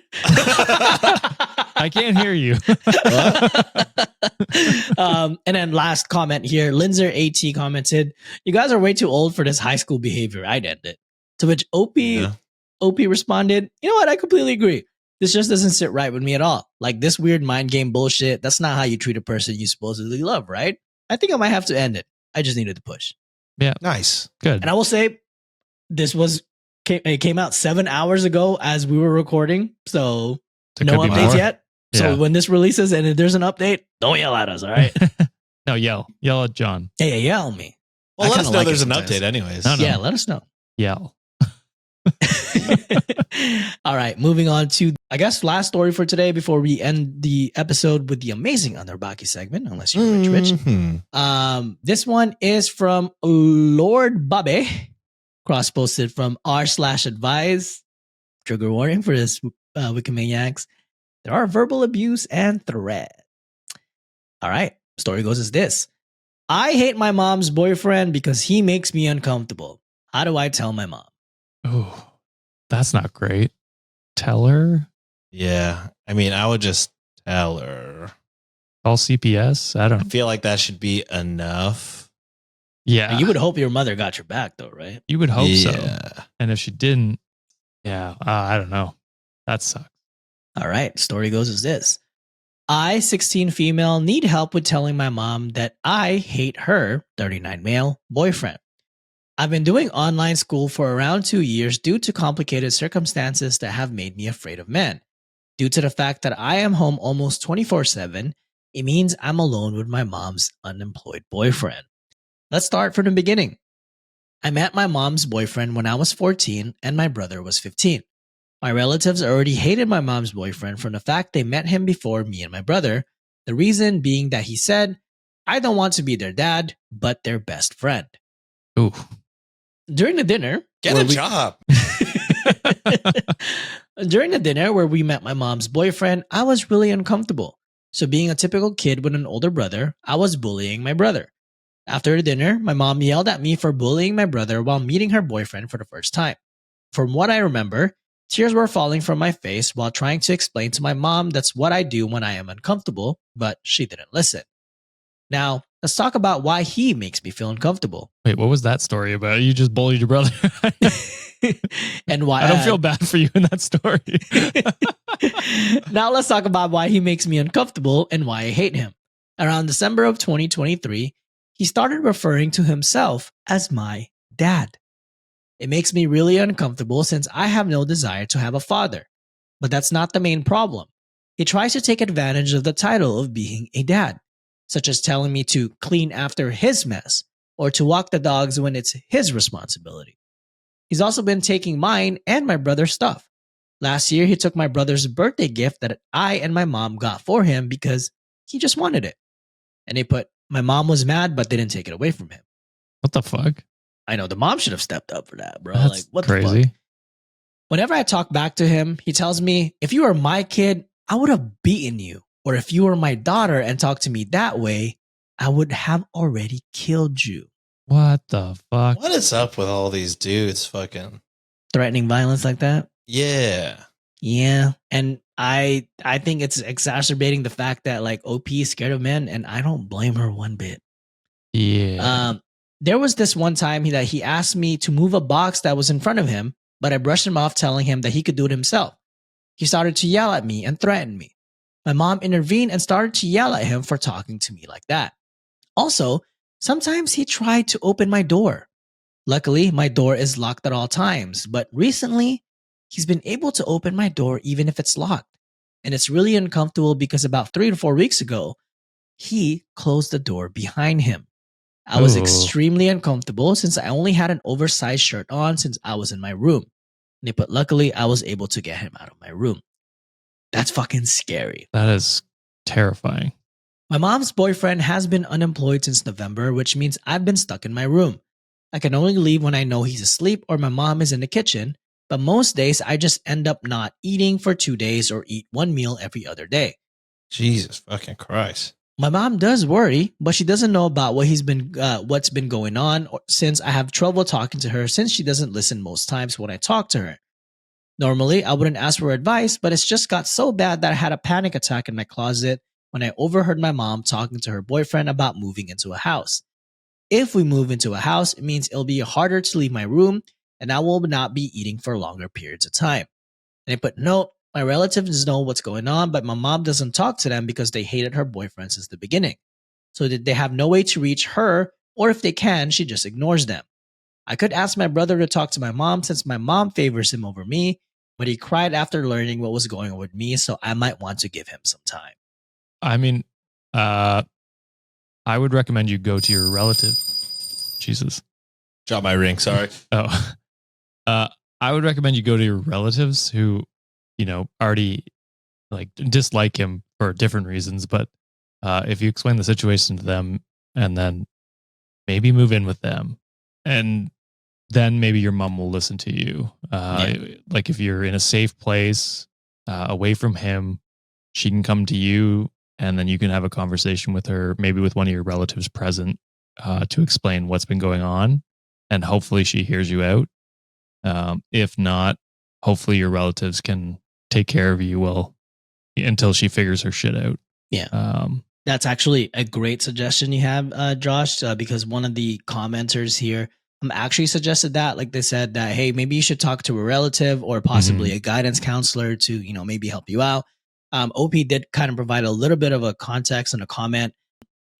I can't hear you. And then last comment here, Linzer AT commented, "You guys are way too old for this high school behavior. I'd end it." To which OP responded, "You know what? I completely agree. This just doesn't sit right with me at all. Like this weird mind game bullshit. That's not how you treat a person you supposedly love, right? I think I might have to end it. I just needed to push." Nice. Good. And I will say, it came out 7 hours ago as we were recording, so There no could be updates more. yet. So Yeah. when this releases and if there's an update, don't yell at us, all right? No, yell at John. Hey, yell at me. Well, I let us kinda know like there's it an sometimes. update anyways. No, no. Yeah, let us know. Yell. All right, moving on to, I guess, last story for today before we end the episode with the amazing Underbaki segment, unless you're rich. Mhm. This one is from Lord Babe, cross-posted from r/advise. Trigger warning for this Wikimaniacs. There are verbal abuse and threat. All right, story goes as this. I hate my mom's boyfriend because he makes me uncomfortable. How do I tell my mom? Oh, that's not great. Tell her. Yeah. I mean, I would just tell her. Call CPS. I I don't. feel like that should be enough. Yeah, You would hope your mother got your back, though, right? You would hope so. Yeah. And if she didn't, yeah, I don't know. That sucks. All right. Story goes as this. I, 16 female, need help with telling my mom that I hate her, 39 male, boyfriend. I've been doing online school for around 2 years due to complicated circumstances that have made me afraid of men. Due to the fact that I am home almost 24/7, it means I'm alone with my mom's unemployed boyfriend. Let's start from the beginning. I met my mom's boyfriend when I was 14 and my brother was 15. My relatives already hated my mom's boyfriend from the fact they met him before me and my brother, the reason being that he said, I don't want to be their dad, but their best friend. Ooh. During the dinner, Get a job. During the dinner where we met my mom's boyfriend, I was really uncomfortable. So being a typical kid with an older brother, I was bullying my brother. After the dinner, my mom yelled at me for bullying my brother while meeting her boyfriend for the first time. From what I remember, tears were falling from my face while trying to explain to my mom that's what I do when I am uncomfortable, but she didn't listen. Now, let's talk about why he makes me feel uncomfortable. Wait, what was that story about? You just bullied your brother. And why I don't feel bad for you in that story. Now let's talk about why he makes me uncomfortable and why I hate him. Around December of 2023, he started referring to himself as my dad. It makes me really uncomfortable since I have no desire to have a father. But that's not the main problem. He tries to take advantage of the title of being a dad, such as telling me to clean after his mess or to walk the dogs when it's his responsibility. He's also been taking mine and my brother's stuff. Last year, he took my brother's birthday gift that I and my mom got for him because he just wanted it. And they put, my mom was mad but didn't take it away from him. What the fuck? I know the mom should have stepped up for that, bro. That's like, what the crazy. fuck? Whenever I talk back to him, he tells me, if you were my kid, I would have beaten you. Or if you were my daughter and talked to me that way, I would have already killed you. What the fuck? What is up with all these dudes fucking Threatening violence like that? Yeah. Yeah. And I think it's exacerbating the fact that like OP is scared of men, and I don't blame her one bit. Yeah. There was this one time that he asked me to move a box that was in front of him, but I brushed him off telling him that he could do it himself. He started to yell at me and threaten me. My mom intervened and started to yell at him for talking to me like that. Also, sometimes he tried to open my door. Luckily, my door is locked at all times, but recently, he's been able to open my door even if it's locked. And it's really uncomfortable because about 3 to 4 weeks ago, he closed the door behind him. I was Ooh. extremely uncomfortable since I only had an oversized shirt on since I was in my room. But luckily, I was able to get him out of my room. That's fucking scary. That is terrifying. My mom's boyfriend has been unemployed since November, which means I've been stuck in my room. I can only leave when I know he's asleep or my mom is in the kitchen, but most days I just end up not eating for 2 days or eat one meal every other day. Jesus fucking Christ. My mom does worry, but she doesn't know about what's been going on since I have trouble talking to her since she doesn't listen most times when I talk to her. Normally, I wouldn't ask for advice, but it's just got so bad that I had a panic attack in my closet when I overheard my mom talking to her boyfriend about moving into a house. If we move into a house, it means it'll be harder to leave my room and I will not be eating for longer periods of time. And I put, no, my relatives know what's going on, but my mom doesn't talk to them because they hated her boyfriend since the beginning. So that they have no way to reach her, or if they can, she just ignores them. I could ask my brother to talk to my mom since my mom favors him over me, but he cried after learning what was going on with me, so I might want to give him some time. I mean, I would recommend you go to your relative. Jesus. Drop my ring, sorry. Oh. I would recommend you go to your relatives who, already like dislike him for different reasons. But if you explain the situation to them and then maybe move in with them, and then maybe your mom will listen to you. Like if you're in a safe place, away from him, she can come to you and then you can have a conversation with her, maybe with one of your relatives present, to explain what's been going on. And hopefully she hears you out. If not, hopefully your relatives can take care of you until she figures her shit out. Yeah. That's actually a great suggestion you have, Josh, because one of the commenters here actually suggested that. Like they said that, hey, maybe you should talk to a relative or possibly a guidance counselor to, maybe help you out. OP did kind of provide a little bit of a context and a comment.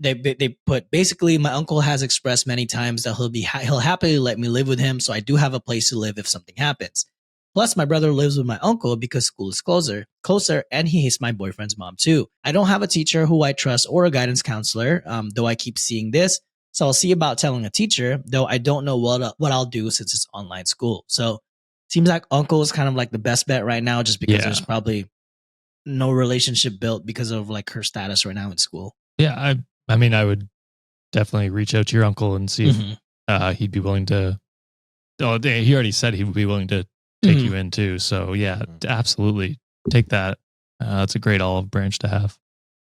They put basically, my uncle has expressed many times that he'll happily let me live with him, so I do have a place to live if something happens. Plus, my brother lives with my uncle because school is closer, and he hates my boyfriend's mom too. I don't have a teacher who I trust or a guidance counselor, though I keep seeing this. So I'll see about telling a teacher, though I don't know what I'll do since it's online school. So seems like uncle is kind of like the best bet right now, just because there's probably no relationship built because of like her status right now in school. Yeah, I mean, I would definitely reach out to your uncle and see if he'd be willing to. Oh, he already said he would be willing to take you in too. So yeah, absolutely take that. That's a great olive branch to have.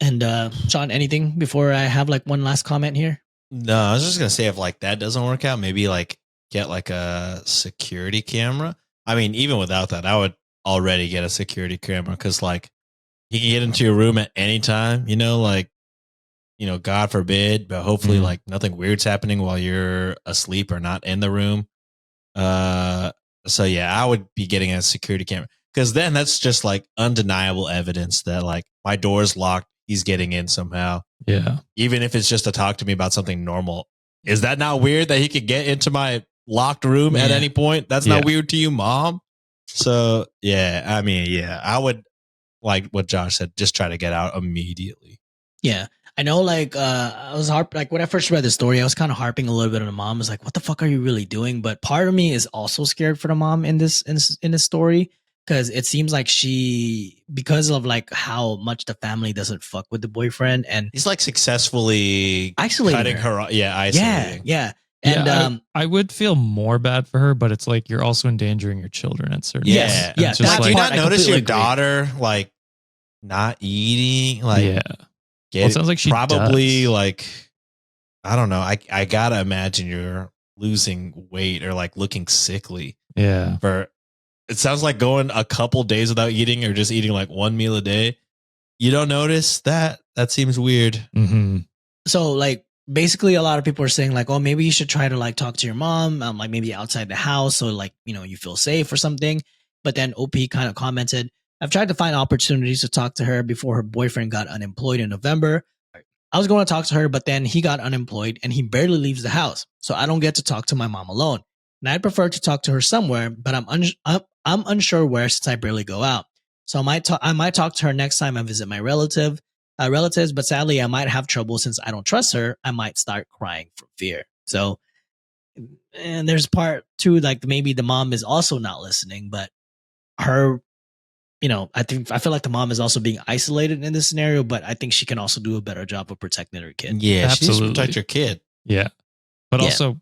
And Sean, anything before I have like one last comment here? No, I was just gonna say if like that doesn't work out, maybe like get like a security camera. I mean, even without that, I would already get a security camera because like you can get into your room at any time. Like God forbid, but hopefully like nothing weird's happening while you're asleep or not in the room. So yeah, I would be getting a security camera because then that's just like undeniable evidence that like my door's locked. He's getting in somehow. Yeah. Even if it's just to talk to me about something normal. Is that not weird that he could get into my locked room at any point? That's not weird to you, Mom? So yeah, I mean, yeah, I would, like what Josh said, just try to get out immediately. Yeah. I know, like, I was like when I first read the story, I was kind of harping a little bit on the mom. I was like, what the fuck are you really doing? But part of me is also scared for the mom in this story, because it seems like because of like how much the family doesn't fuck with the boyfriend, and he's like successfully isolating cutting her. Isolating. Yeah. And I would feel more bad for her, but it's like you're also endangering your children at certain yes, point. yeah. It's just Do you not notice your agree. daughter like not eating? Like, it sounds like she probably does. like, I don't know. I gotta imagine you're losing weight or like looking sickly. Yeah. It sounds like going a couple days without eating or just eating like one meal a day. You don't notice that? That seems weird. Mm-hmm. So like basically a lot of people are saying like, oh, maybe you should try to like talk to your mom, like maybe outside the house, so like, you feel safe or something. But then OP kind of commented, I've tried to find opportunities to talk to her before her boyfriend got unemployed in November. I was going to talk to her, but then he got unemployed and he barely leaves the house. So I don't get to talk to my mom alone. And I'd prefer to talk to her somewhere, but I'm unsure where since I barely go out. So I might talk to her next time I visit my relatives, but sadly I might have trouble since I don't trust her. I might start crying from fear. So, and there's part two, like maybe the mom is also not listening, but her, I feel like the mom is also being isolated in this scenario, but I think she can also do a better job of protecting her kid. Yeah, absolutely. Protect your kid. Yeah. But also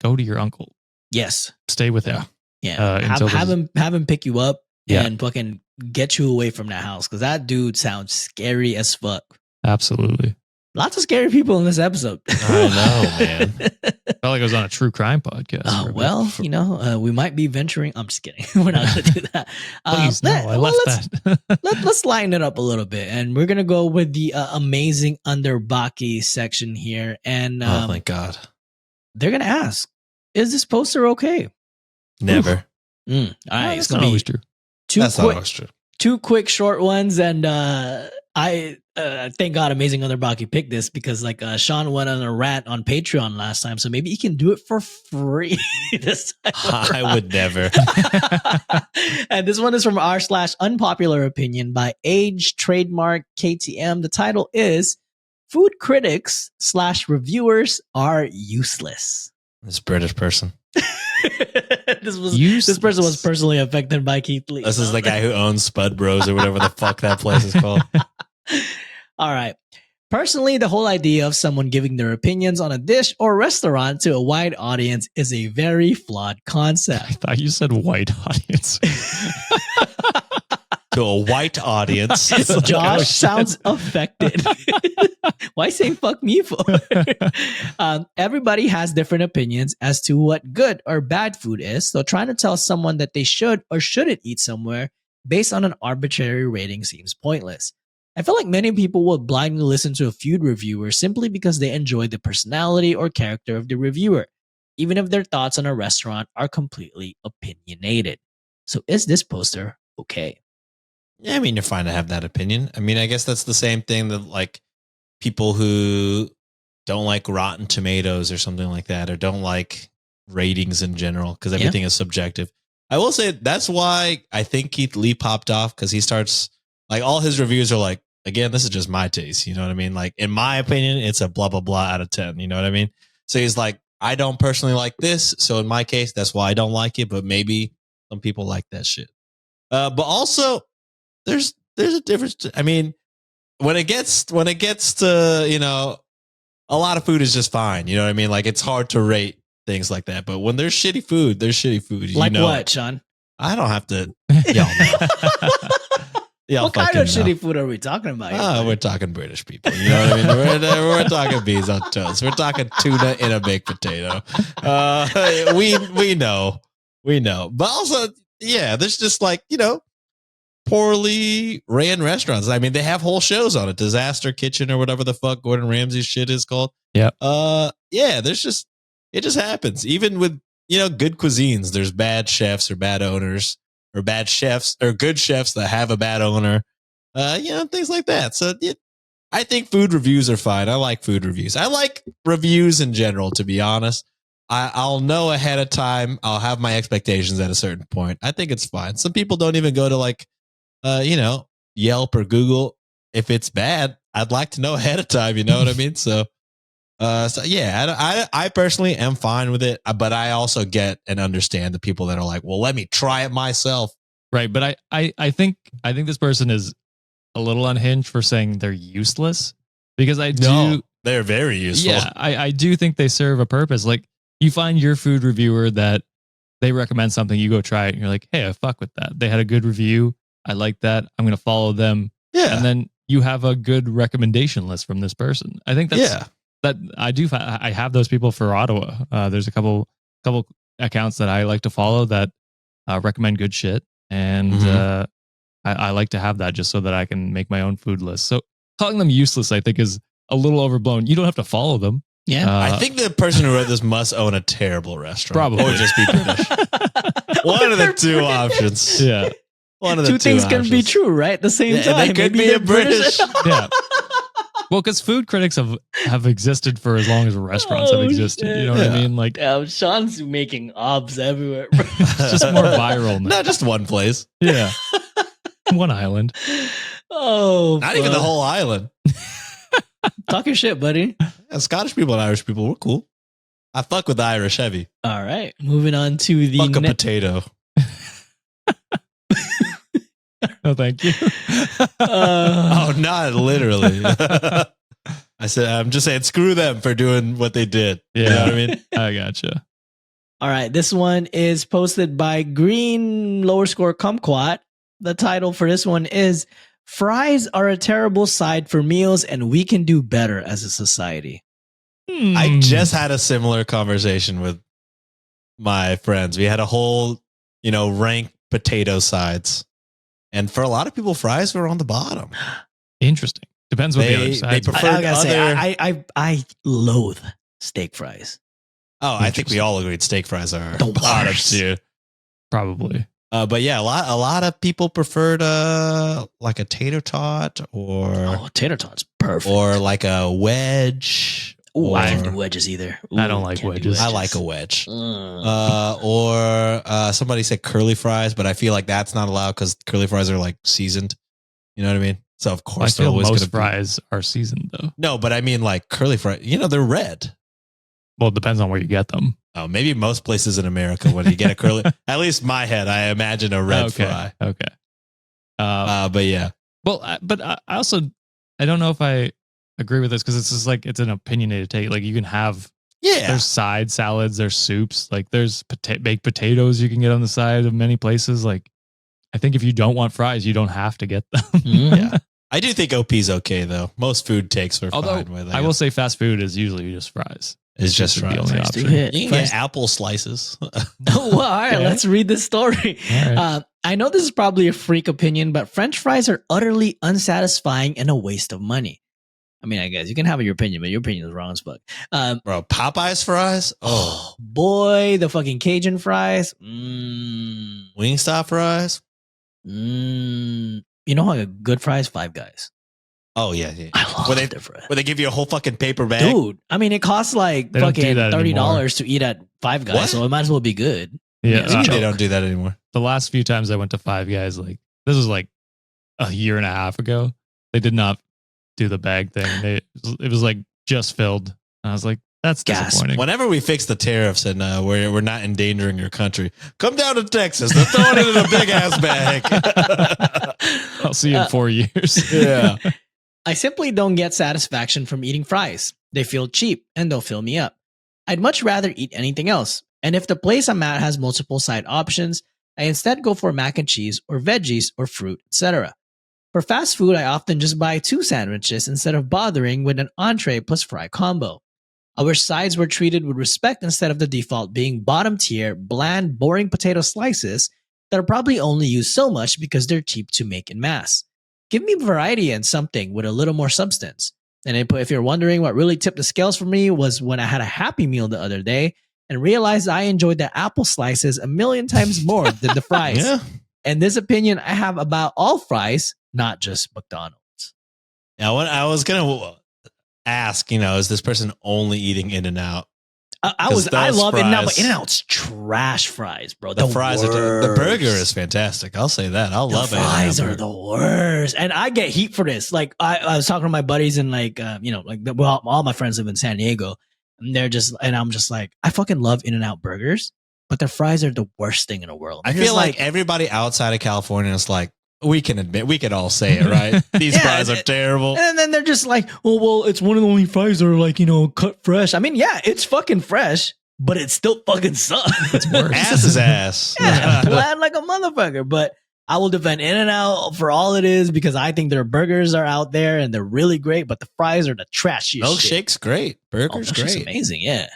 go to your uncle. Yes. Stay with him. Yeah. Have him pick you up and fucking get you away from that house, because that dude sounds scary as fuck. Absolutely. Lots of scary people in this episode. I know, man. Felt like I was on a true crime podcast. Oh, well, we might be venturing. I'm just kidding. We're not going to do that. Please, no, I left that. Let's lighten it up a little bit. And we're going to go with the amazing Underbaki section here. And oh, thank God. They're going to ask, is this poster okay? Never. All right. No, it's that's not always true. That's not always true. Two quick short ones. And I thank God Amazing Underbaki picked this, because like Sean went on a rant on Patreon last time, so maybe he can do it for free this time. I would never. And this one is from r/unpopular opinion by Age Trademark KTM. The title is Food Critics / Reviewers Are Useless. This British person. This person was personally affected by Keith Lee. This is the guy who owns Spud Bros or whatever the fuck that place is called. All right. Personally, the whole idea of someone giving their opinions on a dish or restaurant to a wide audience is a very flawed I concept. thought you said white audience. To a white audience. Josh sounds affected. Why say fuck me for? Everybody has different opinions as to what good or bad food is, so trying to tell someone that they should or shouldn't eat somewhere based on an arbitrary rating seems pointless. I feel like many people will blindly listen to a food reviewer simply because they enjoy the personality or character of the reviewer, even if their thoughts on a restaurant are completely opinionated. So is this poster okay? Yeah, I mean, you're fine to have that opinion. I mean, I guess that's the same thing that like people who don't like Rotten Tomatoes or something like that, or don't like ratings in general, because everything is subjective. I will say that's why I think Keith Lee popped off, because he starts like all his reviews are like, again, this is just my taste. You know what I mean? Like, in my opinion, it's a blah, blah, blah out of 10. You know what I mean? So he's like, I don't personally like this. So in my case, that's why I don't like it. But maybe some people like that shit. But also, there's a difference. I mean, when it gets to, you know, a lot of food is just fine. You know what I mean? Like, it's hard to rate things like that. But when there's shitty food, there's shitty food. Like you know, what, Sean? I don't have to. Y'all know. Y'all What kind fucking of know. shitty food are we talking about? here, Oh, buddy? we're talking British people. You know what I mean? We're talking beans on toast. We're talking tuna in a baked potato. We know. But also, yeah, there's just like, you know, poorly ran restaurants. I mean, they have whole shows on it. Disaster Kitchen or whatever the fuck Gordon Ramsay's shit is called. Yep. Yeah, it just happens. Even with, you know, good cuisines, there's bad chefs or bad owners, or bad chefs or good chefs that have a bad owner. You know, things like that. So I think food reviews are fine. I like food reviews. I like reviews in general, to be honest. I'll know ahead of time. I'll have my expectations at a certain point. I think it's fine. Some people don't even go to like, you know, Yelp or Google. If it's bad, I'd like to know ahead of time. You know what I mean? So yeah, I personally am fine with it, but I also get and understand the people that are like, well, let me try it myself. Right. But I think this person is a little unhinged for saying they're useless, because They're very useful. Yeah, I do think they serve a purpose. Like, you find your food reviewer that they recommend something, you go try it, and you're like, hey, I fuck with that. They had a good review. I like that. I'm going to follow them. Yeah. And then you have a good recommendation list from this person. I think that's that I have those people for Ottawa. There's a couple accounts that I like to follow that recommend good shit. And I like to have that just so that I can make my own food list. So calling them useless, I think, is a little overblown. You don't have to follow them. Yeah. I think the person who wrote this must own a terrible restaurant. Probably. Or just be British. One of the two options. Yeah. One of the two things can be true, right? At the same time. They could Maybe be they're a British. Yeah. Well, because food critics have existed for as long as restaurants have existed. Shit. You know what I mean? Like, Sean's making obs everywhere. Bro. it's just more viral now. Not just one place. Yeah. One island. Oh, Not even the whole island. Talk your shit, buddy. Yeah, Scottish people and Irish people were cool. I fuck with the Irish heavy. All right. Moving on to the Fuck a potato. No, thank you. Oh, not literally. I'm just saying, screw them for doing what they did. Yeah. You know what I mean? I gotcha. All right. This one is posted by Green lower score Kumquat. The title for this one is Fries Are a Terrible Side for Meals and We Can Do Better as a Society. I just had a similar conversation with my friends. We had a whole, you know, rank potato sides. And for a lot of people, fries were on the bottom. Interesting. Depends what the other side. They prefer I gotta say, other. I loathe steak fries. Oh, I think we all agreed steak fries are The bottom worst. tier. Probably. But yeah, a lot of people preferred like a tater tot Oh, tater tots, perfect. or like a wedge. Ooh, I or- can't do wedges either. I don't like can't do wedges. I like a wedge. Mm. Or somebody said curly fries, but I feel like that's not allowed because curly fries are like seasoned. You know what I mean? So of I course they're feel always most gonna fries are seasoned though. No, but I mean like curly fries. You know they're red. Well, it depends on where you get them. Oh, maybe most places in America when you get a curly. At least my head, I imagine a red fry. Okay. But yeah, Well, but I also I don't know if I agree with this because it's just like it's an opinionated take. Like you can have there's side salads, there's soups, like there's baked potatoes you can get on the side of many places. Like I think if you don't want fries, you don't have to get them. Yeah. I do think OP's okay though. Most food takes are Although fine with it. I will say fast food is usually just fries. It's just the fries. only Fries do option. hit. You can Fries- get apple slices. well, all right, Okay. let's read this story. All right. I know this is probably a freak opinion, but French fries are utterly unsatisfying and a waste of money. I mean, I guess you can have your opinion, but your opinion is wrong as fuck. Bro, Popeye's fries? Oh. Oh boy, the fucking Cajun fries. Wingstop fries? You know how a good fries? Five Guys. Oh, yeah, yeah. I love Where they- their fries. Where they give you a whole fucking paper bag? Dude, I mean, it costs like They don't do fucking that $30 to eat at Five Guys, What? so it might as well be good. Yeah, Yeah, Maybe joke. they don't do that anymore. the last few times I went to Five Guys, like this was like a year and a half ago. They did not do the bag thing. It was like just filled. And I was like, that's Gasp. disappointing. Whenever we fix the tariffs and we're not endangering your country, come down to Texas. They're throwing it in a big ass bag. I'll see you in 4 years. Yeah. I simply don't get satisfaction from eating fries. They feel cheap and they'll fill me up. I'd much rather eat anything else. And if the place I'm at has multiple side options, I instead go for mac and cheese or veggies or fruit, etc. For fast food, I often just buy 2 sandwiches instead of bothering with an entree plus fry combo. I wish sides were treated with respect instead of the default being bottom tier, bland, boring potato slices that are probably only used so much because they're cheap to make in mass. Give me variety and something with a little more substance. And if you're wondering what really tipped the scales for me was when I had a Happy Meal the other day and realized I enjoyed the apple slices a million times more than the fries. Yeah. And this opinion I have about all fries, not just McDonald's. Now, what I was going to ask, is this person only eating In-N-Out? I 'Cause those love In-N-Out, but fries- In-N-Out's trash fries, bro. The fries are the burger worst. is fantastic. I'll say that. I The love fries In-N-Out are burger. the worst, and I get heat for this. Like I was talking to my buddies, and all my friends live in San Diego, and I'm just like, I fucking love In-N-Out burgers, but their fries are the worst thing in the world. I They're just feel like everybody outside of California is like, we can all say it, right? These Yeah, fries are terrible. and then they're just like, well, it's one of the only fries that are like, cut fresh. I mean, yeah, it's fucking fresh, but it still fucking sucks. It's worse. Ass is ass. Yeah, bland like a motherfucker. But I will defend In-N-Out for all it is because I think their burgers are out there and they're really great, but the fries are the trashiest shit. Milkshake's great. Burger's Milkshake's great. amazing, yeah.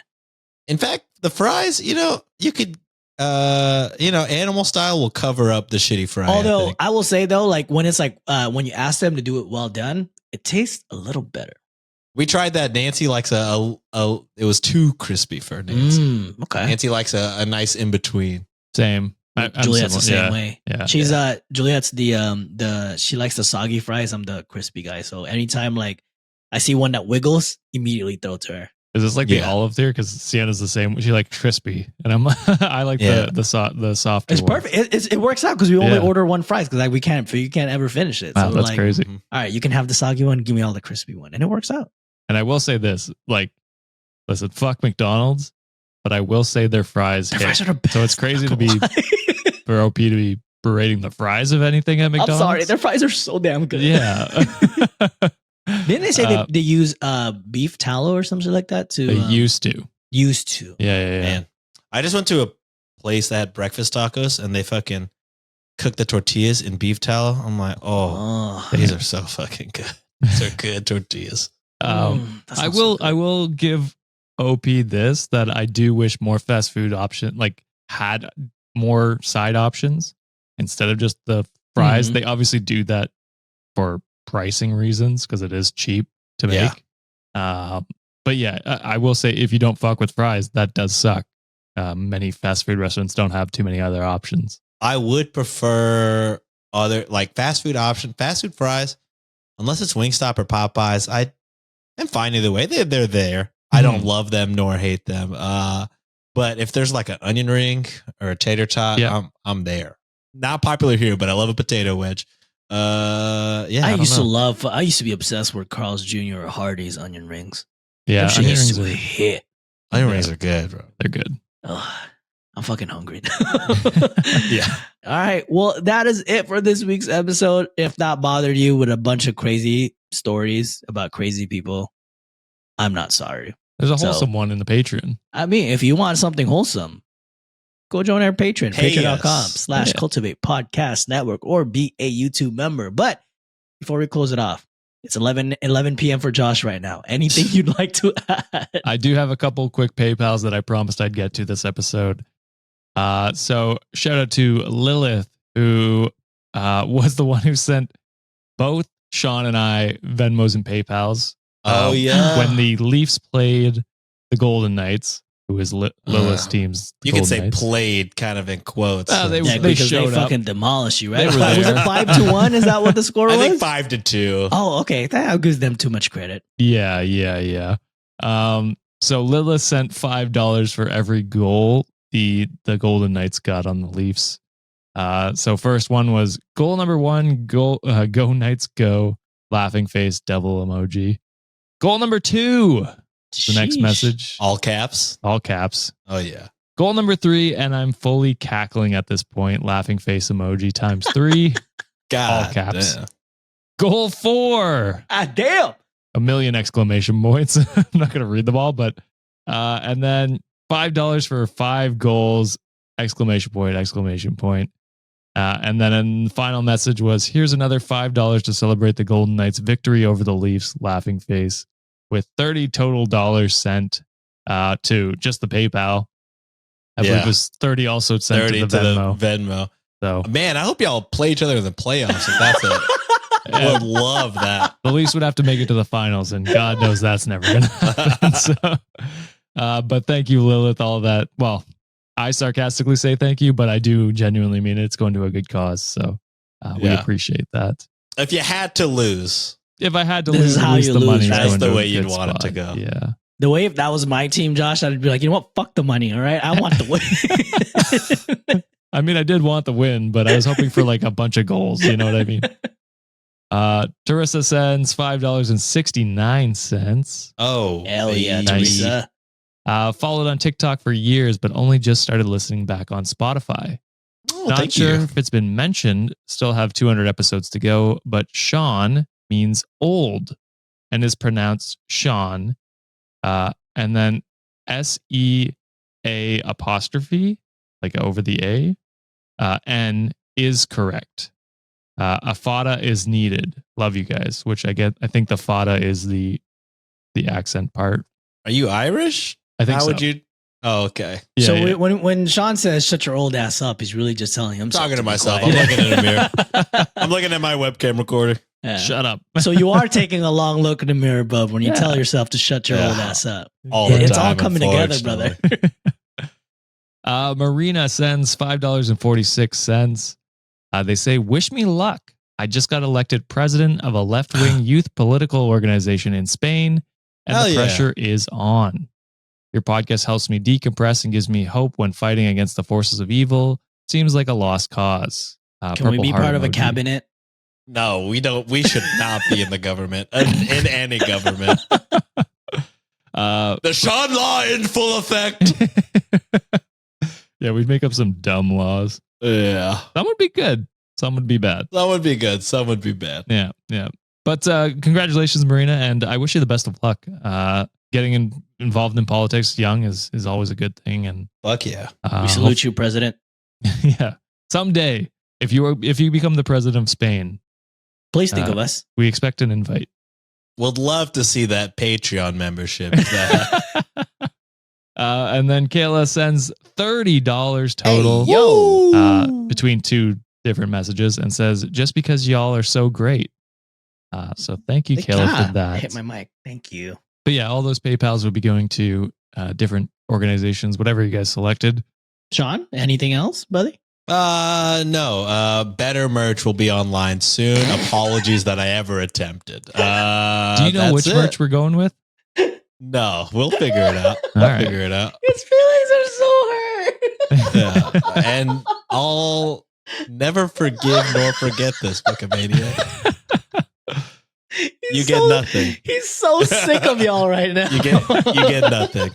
In fact, the fries, you could, animal style will cover up the shitty fry. Although think. I will say though, like when it's like when you ask them to do it well done, it tastes a little better. We tried that. Nancy likes it was too crispy for Nancy. Okay. Nancy likes a nice in between. Same. I'm Juliet's the similar. same way. Yeah. She's Juliet's the she likes the soggy fries. I'm the crispy guy. So anytime like I see one that wiggles, immediately throw it to her. Is this like the Yeah. olive tier? Because Sienna's the same. She like crispy, and I like Yeah. the soft. It's perfect. It works out because we only Yeah. order one fries because you can't ever finish it. Wow, so that's like, crazy. Mhm. all right, you can have the soggy one. Give me all the crispy one, and it works out. And I will say this: like, listen, fuck McDonald's, but I will say their fries. Their hit. fries are the best. So it's crazy not to gonna be lie. for OP to be berating the fries of anything at I'm McDonald's. sorry, their fries are so damn good. Yeah. Didn't they say they use beef tallow or something like that to? They used to. Used to. Yeah. Man, I just went to a place that had breakfast tacos and they fucking cooked the tortillas in beef tallow. I'm like, Oh, these are so fucking good. These are good tortillas. that I sounds so I good. will give OP this that I do wish more fast food option had more side options instead of just the fries. Mhm. They obviously do that for pricing reasons because it is cheap to Yeah. make. But yeah, I will say if you don't fuck with fries, that does suck. Many fast food restaurants don't have too many other options. I would prefer other like fast food fries, unless it's Wingstop or Popeyes. I'm fine either way. They're there. I don't love them nor hate them. But if there's like an onion ring or a tater tot, Yeah. I'm there. Not popular here, but I love a potato wedge. Yeah, I don't used know. I used to be obsessed with Carl's Jr. or Hardee's onion rings. Yeah, Them shit onion used rings to are- hit. Onion rings are good, bro. they're good. Ugh, I'm fucking hungry. Yeah. All right. Well, that is it for this week's episode. If that bothered you with a bunch of crazy stories about crazy people, I'm not sorry. There's a So- wholesome one in the Patreon. I mean, if you want something wholesome, go join our Patreon, Pay us. patreon.com/cultivate podcast network, or be a YouTube member. But before we close it off, It's 11 p.m. for Josh right now. Anything you'd like to add? I do have a couple quick PayPals that I promised I'd get to this episode. So shout out to Lilith, who was the one who sent both Sean and I Venmos and PayPals. Oh, yeah. When the Leafs played the Golden Knights, who is Lilith's team's. You Golden can say Knights. Played kind of in quotes. They because showed they up. fucking demolished you, right? They were Was there. it 5-1? Is that what the score I was? think 5-2. Oh, okay. That gives them too much credit. Yeah. So Lilith sent $5 for every goal the Golden Knights got on the Leafs. So first one was goal number 1, go Knights go, laughing face, devil emoji. Goal number 2, the next Sheesh. message, All caps. all caps. Oh, yeah. Goal number 3, and I'm fully cackling at this point, laughing face emoji times 3, God. all caps. Damn. Goal 4, Ah, damn. a million exclamation points. I'm not going to read them all, but and then $5 for 5 goals, exclamation point. And then the final message was, here's another $5 to celebrate the Golden Knights' victory over the Leafs, laughing face, with $30 total dollars sent to just the PayPal. I believe it was 30 also sent 30 to the Venmo. Venmo. So Man, I hope y'all play each other in the playoffs if that's it. I would love that. the Leafs would have to make it to the finals, and God knows that's never going to happen. So, but thank you, Lilith, all that. Well, I sarcastically say thank you, but I do genuinely mean it. It's going to a good cause. So we Yeah. appreciate that. If you had to lose, If I had to This lose, is at how least you the lose, money. right? That's the way you'd want it to go. Yeah. The way if that was my team, Josh, I'd be like, you know what? Fuck the money, all right? I want the win. I mean, I did want the win, but I was hoping for like a bunch of goals. You know what I mean? Teresa sends $5.69. oh, Hell yeah, baby. Nice. Teresa. Followed on TikTok for years, but only just started listening back on Spotify. Oh, Not thank sure you. if it's been mentioned. Still have 200 episodes to go, but Sean means old and is pronounced Sean. And then SEA apostrophe, like over the A, N is correct. A fada is needed. Love you guys, which I get. I think the fada is the accent part. Are you Irish? I think How so. would you? Oh, okay. Yeah, So yeah. when Sean says "shut your old ass up," he's really just telling himself. Talking to be myself. quiet. I'm looking in the mirror. I'm looking at my webcam recorder. Yeah. Shut up. So you are taking a long look in the mirror, bub, when you Yeah. tell yourself to shut your Yeah. old ass up. All the It's time, all coming together, brother. Marina sends $5.46. They say, wish me luck. I just got elected president of a left-wing youth political organization in Spain, and Hell the yeah. pressure is on. Your podcast helps me decompress and gives me hope when fighting against the forces of evil. Seems like a lost cause. Can we Purple be heart part of a emoji. cabinet? No, we don't. We should not be in the government. In any government. The Sean law in full effect. Yeah, we'd make up some dumb laws. Yeah. Some would be good. Some would be bad. Some would be good. Some would be bad. Yeah. But congratulations, Marina, and I wish you the best of luck. Getting involved in politics young is always a good thing, and Fuck yeah. We salute you, President. Yeah, someday if you become the president of Spain, Please think of us. we expect an invite. Would love to see that Patreon membership. And then Kayla sends $30 total Hey, yo. between two different messages and says, "Just because y'all are so great." So thank you, Kayla, God, for that. I hit my mic. Thank you. But yeah, all those PayPals will be going to different organizations, whatever you guys selected. Sean, anything else, buddy? No. Better merch will be online soon. Apologies that I ever attempted. Do you know which merch we're going with? No, we'll figure it out. All We'll right. figure it out. His feelings are so hurt. Yeah. And I'll never forgive nor forget this, Wikimania. You get nothing. He's so sick of y'all right now. You get nothing.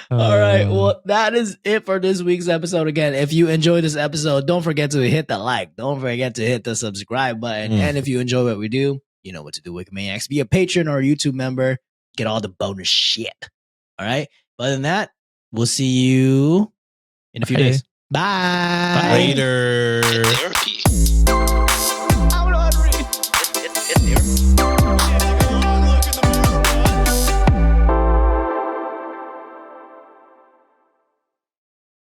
All right. Well, that is it for this week's episode. Again, if you enjoyed this episode, don't forget to hit the like. Don't forget to hit the subscribe button. And if you enjoy what we do, you know what to do, Wikimaniacs. Be a patron or a YouTube member. Get all the bonus shit. All right. Other than that, we'll see you in a few Bye. days. Bye. Later. Therapy.